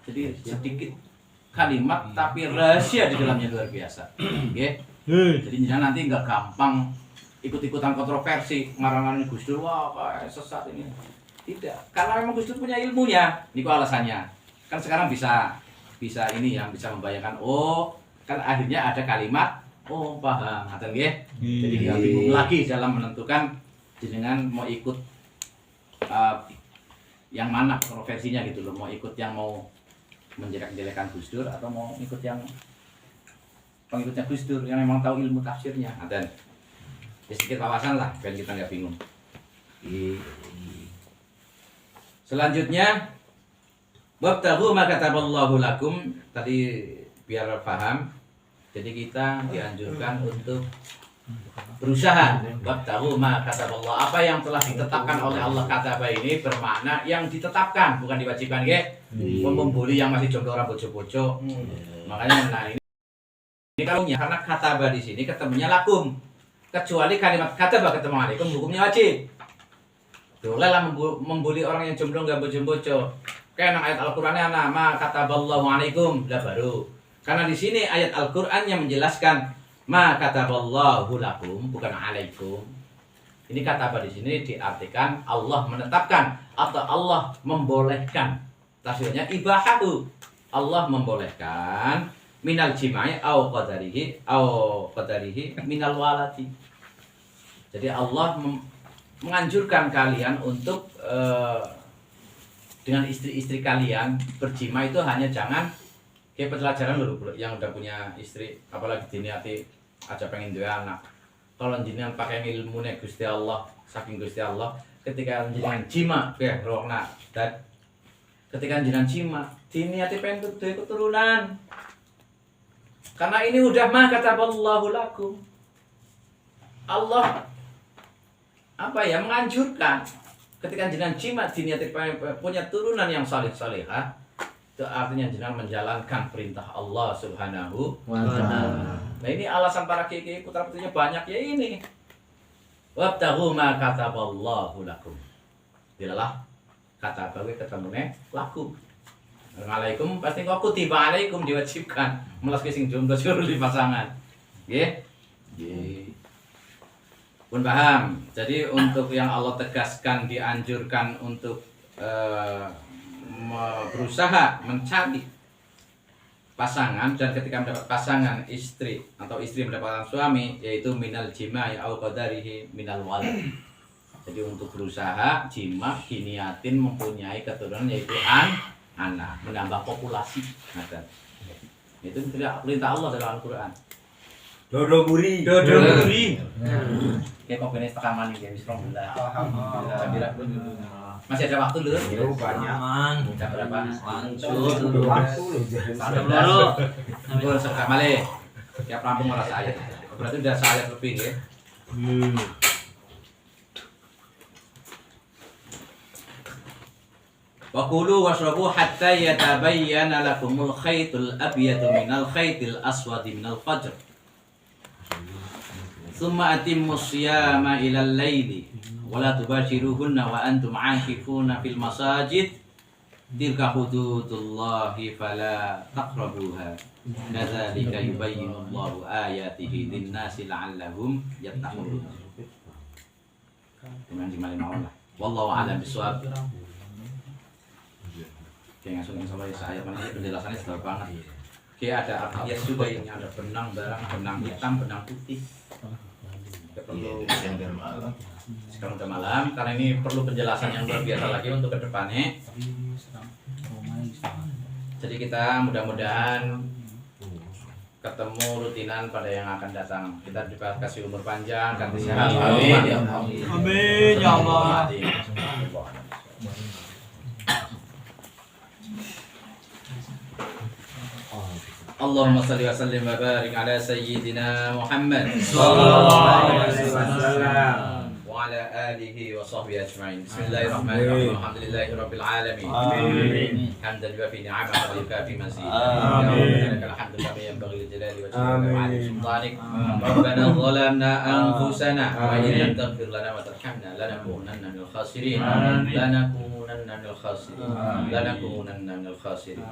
Jadi sedikit kalimat tapi rahasia di dalamnya luar biasa. Oke. Jadi nanti nggak gampang ikut-ikutan kontroversi ngarang-ngarang Gus Dur, wah kayak sesat ini. Tidak, karena memang Gus Dur punya ilmunya. Ini kok alasannya. Kan sekarang bisa ini yang bisa membayangkan, oh kan akhirnya ada kalimat, oh paham, ngaten nggih. Jadi nggak bingung lagi dalam menentukan jenengan mau ikut yang mana kontroversinya gitu loh, mau ikut yang mau menjelek-jelekan Gus Dur atau mau ikut yang pengikutnya Gus Dur yang memang tahu ilmu tafsirnya. Ngaten. Ya sedikit wawasan lah biar kita nggak bingung. Selanjutnya wabtaghu ma kataballahu lakum, tadi biar paham. Jadi kita dianjurkan untuk berusaha wabtaghu ma kataballah, apa yang telah ditetapkan oleh Allah. Kataba ini bermakna yang ditetapkan, bukan diwajibkan nggih. Membuli yang masih jomblo orang bojo-bojo. Makanya nah ini kalaunya karena kataba di sini ketemunya lakum. Kecuali kalimat kataba ketemu alaikum hukumnya wajib. Bolehlah membuli orang yang jomblo enggak bojo-bojo. Kayak ayat Al-Qur'annya nama kataballahu alaikum lah baru. Karena di sini ayat Al-Qur'an yang menjelaskan ma kataballahu lakum bukan alaikum. Ini kataba di sini diartikan Allah menetapkan atau Allah membolehkan. Tafsirnya ibahahu. Allah membolehkan minal jima'i au qadarihi minal walati. Jadi Allah menganjurkan kalian untuk dengan istri-istri kalian berjima itu hanya jangan kayak pelajaran dulu yang udah punya istri, apalagi diniati aja pengen dua anak. Kalau jenengan pakai ilmu nek Gusti Allah, saking Gusti Allah, ketika jenengan jima kayak rokna dan ketika jenengan jima diniati pengen duwe keturunan. Karena ini udah ma kataballahu lakum. Allah menganjurkan ketika jenengan jima diniati punya turunan yang saleh-salehah, itu artinya jenengan menjalankan perintah Allah Subhanahu wa ta'ala. Nah, ini alasan para kiai putra-putrinya banyak ya ini. Wabtaghu ma kataballahu lakum. Dilalah kata bawe ketemune lakum. Alaikum pasti kok kutiba alaikum diwajibkan. Melas sing jomblo suruh di pasangan. Nggih. Nggih. Pun paham. Jadi untuk yang Allah tegaskan dianjurkan untuk berusaha mencari pasangan, dan ketika mendapat pasangan istri atau istri mendapatkan suami yaitu minal jima'i au qadarihi minal walad. Jadi untuk berusaha jima diniatin mempunyai keturunan yaitu anak, menambah populasi. Nah, itu tidak perintah Allah dalam Al-Qur'an.
Dodo guri.
Kayak kopinya setengah mani ya, wis 12. Alhamdulillah. Masih ada waktu dulu.
Yo banyak.
Jam berapa?
Waktu loh.
Gue sekak male. Kayak rampung ora saya. Berarti udah saya lebih ya. Wa kulu washrabu hatta yatabayyana lakumul khaytul abyadu minal khaytil aswadi minal fajr. Tsumma atimmu siyama ilal laili wa la tubashiruhunna wa antum 'akifuna fil masajid. Tilka hududullahi fala taqrabuha. Kadzalika yubayyinu Allahu ayatihi lin-nasi la'allahum yattaqun. Dengan gimana mau lah. Wallahu a'lam bishawab. Kayak langsung sama saya mana penjelasannya sudah banget. Kayak ada artinya juga ini ada benang barang, benang hitam, benang putih. Kita perlu sekarang udah malam karena ini perlu penjelasan yang luar biasa lagi untuk kedepannya. Jadi kita mudah-mudahan ketemu rutinan pada yang akan datang. Kita dikasih umur panjang, kasih sehat.
Amin.
Amin ya Allah.
Allahumma salli wa sallim wa barik ala sayyidina Muhammad
Sallallahu alaihi wasallam.
wa ala alihi wa sahbihi ajma'in. Bismillahirrahmanirrahim. Alhamdulillahi rabbil alamin.
Amin.
Hamdan wa fi ni'amati wa yukafi mazid.
Amin.
Lakal hamdu kama yanbaghi li jalali wajhika wa 'ali sultanik. Rabbana zalamna anfusana wa in lam taghfir lana wa tarhamna lanakunanna minal khasirin. Lanakunanna minal khasirin. Lanakunanna minal khasirin.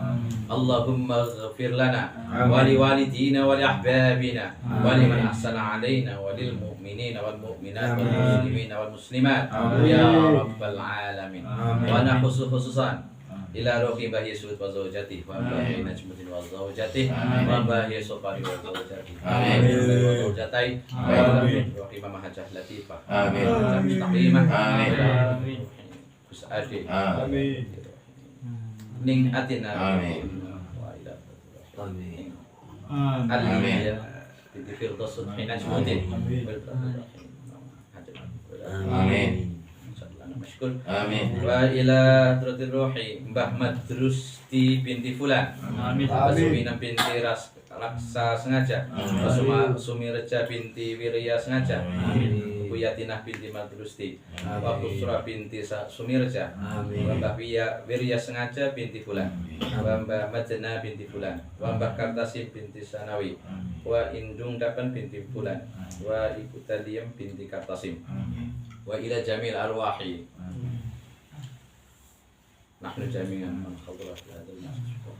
Allahumma ighfir lana wa li walidina wa li ahbabina wa liman ahsana 'alaina wa lil mu'minina wal mu'minat wal muslimina wal muslimat ya rabbal alamin. Wa nahussu khususan ila rohi bahi sud wa zawjati wa bahi najmuddin wa zawjati wa bahi sopari wa zawjati amin wa zawjatai amin rohi mama hajah latifah amin mustaqimah amin Gus Adi amin ning atina amin wa ila amin amin binti firdaus hina najmuddin amin Mashkul. Amin. Wa ila hadratir ruhi Mbah Madrusti binti Fulan. Amin. Wa Sumina binti Raksa sengaja. Wa Sumirja binti Wirya sengaja. Amin. Bu Yatinah binti Madrusti. Wa Busra binti Sumirja. Amin. Wa Mbah Wirya sengaja binti Fulan. Wa Mbah Madna binti Fulan. Wa Mbah Kartasim binti Sanawi. Wa Indung Dapan binti Fulan. Wa Ibu Taliyam binti Kartasim. Wa ila jamil arwahi nahnu jami'an man khadara fi hadzal masjid wa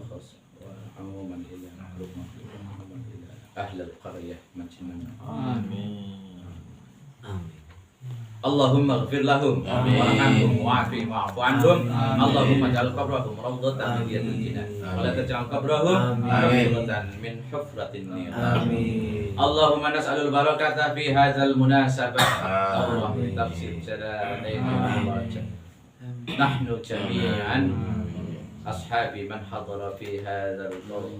khas wa umuman ila makhluk ila ahli al-qaryah majnan amin Allahumma ighfir lahum warhamhum wa'afihim wa'fu anhum Allahumma ij'al qabrahum rawdatan min riyadil jinan wa la taj'al qabrahum rawdatan min hufratin nar amin Allahumma nas'alul barakata fi hadzal munasabah Allah tafsir jalalaini nahnu jami'an ashabi man hadara fi hadzal qawl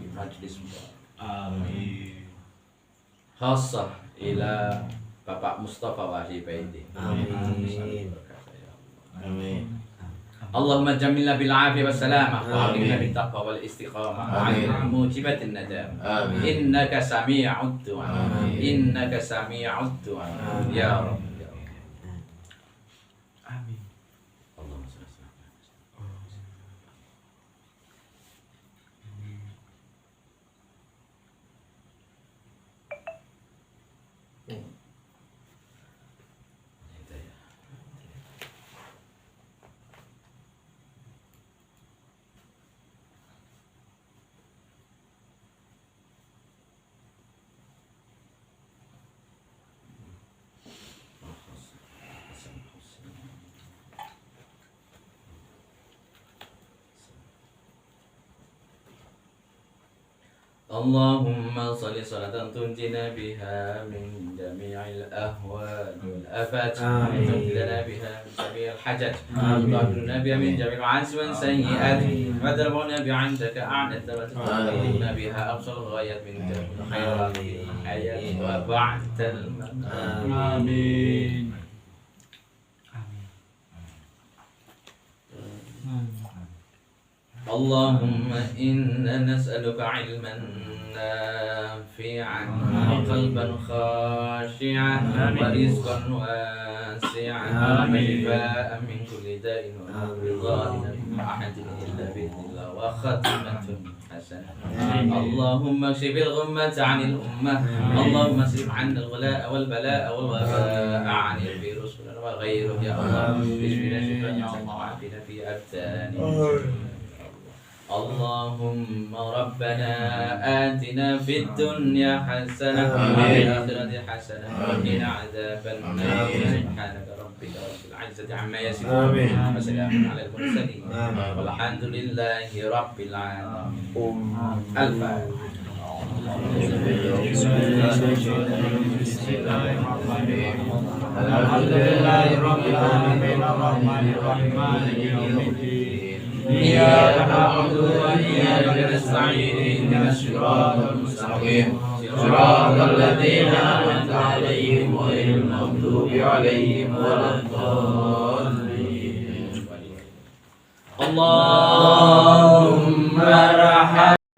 fi majlis amin khassah ila Bapak Mustafa Wahdi Baiti. Amin. Amin. Allahumma jamilna bil afiyah was salamah wa aqimna bit taqwa wal istiqamah wa a'inna mujibatin nadam. Innaka sami'ud du'a. Innaka sami'ud du'a. Ya Rabb. Amin. Allahumma shalli ala اللهم صل صلاة تنجينا بها من جميع الأهوال والآفات وتنقلنا بها من جميع الحاجات وتعبدنا بها من جميع العجز والسيئات وترفعنا بها عندك أعلى الدرجات وتبلغنا بها أقصى الغايات من جميع الخيرات في الحياة وبعد الممات.
آمين.
اللهم إنا نسألك علما نافعا وقلبا خاشعا ورزقا واسعا وشفاء من كل داء ورضا من أحد إلا بإذن الله وختمة حسنة. اللهم اكشف الغمة عن الأمة. اللهم اصرف عنا الغلاء والبلاء والوباء عن الفيروس وغيره يا الله. اشفنا شفاء وعافنا في أبداننا. اللهم ربنا آتنا في الدنيا حسنة وفي الآخرة حسنة وقنا عذاب النار. سبحانك ربك رب العزة عما يصفون وسلام على المرسلين والحمد لله رب العالمين. الفاتحة.
الحمد لله رب العالمين الرحمن الرحيم مالك يوم الدين إياك نعبد وإياك نستعين اهدنا الصراط المستقيم صراط الذين أنعمت عليهم غير المغضوب عليهم ولا الضالين. اللهم ارحم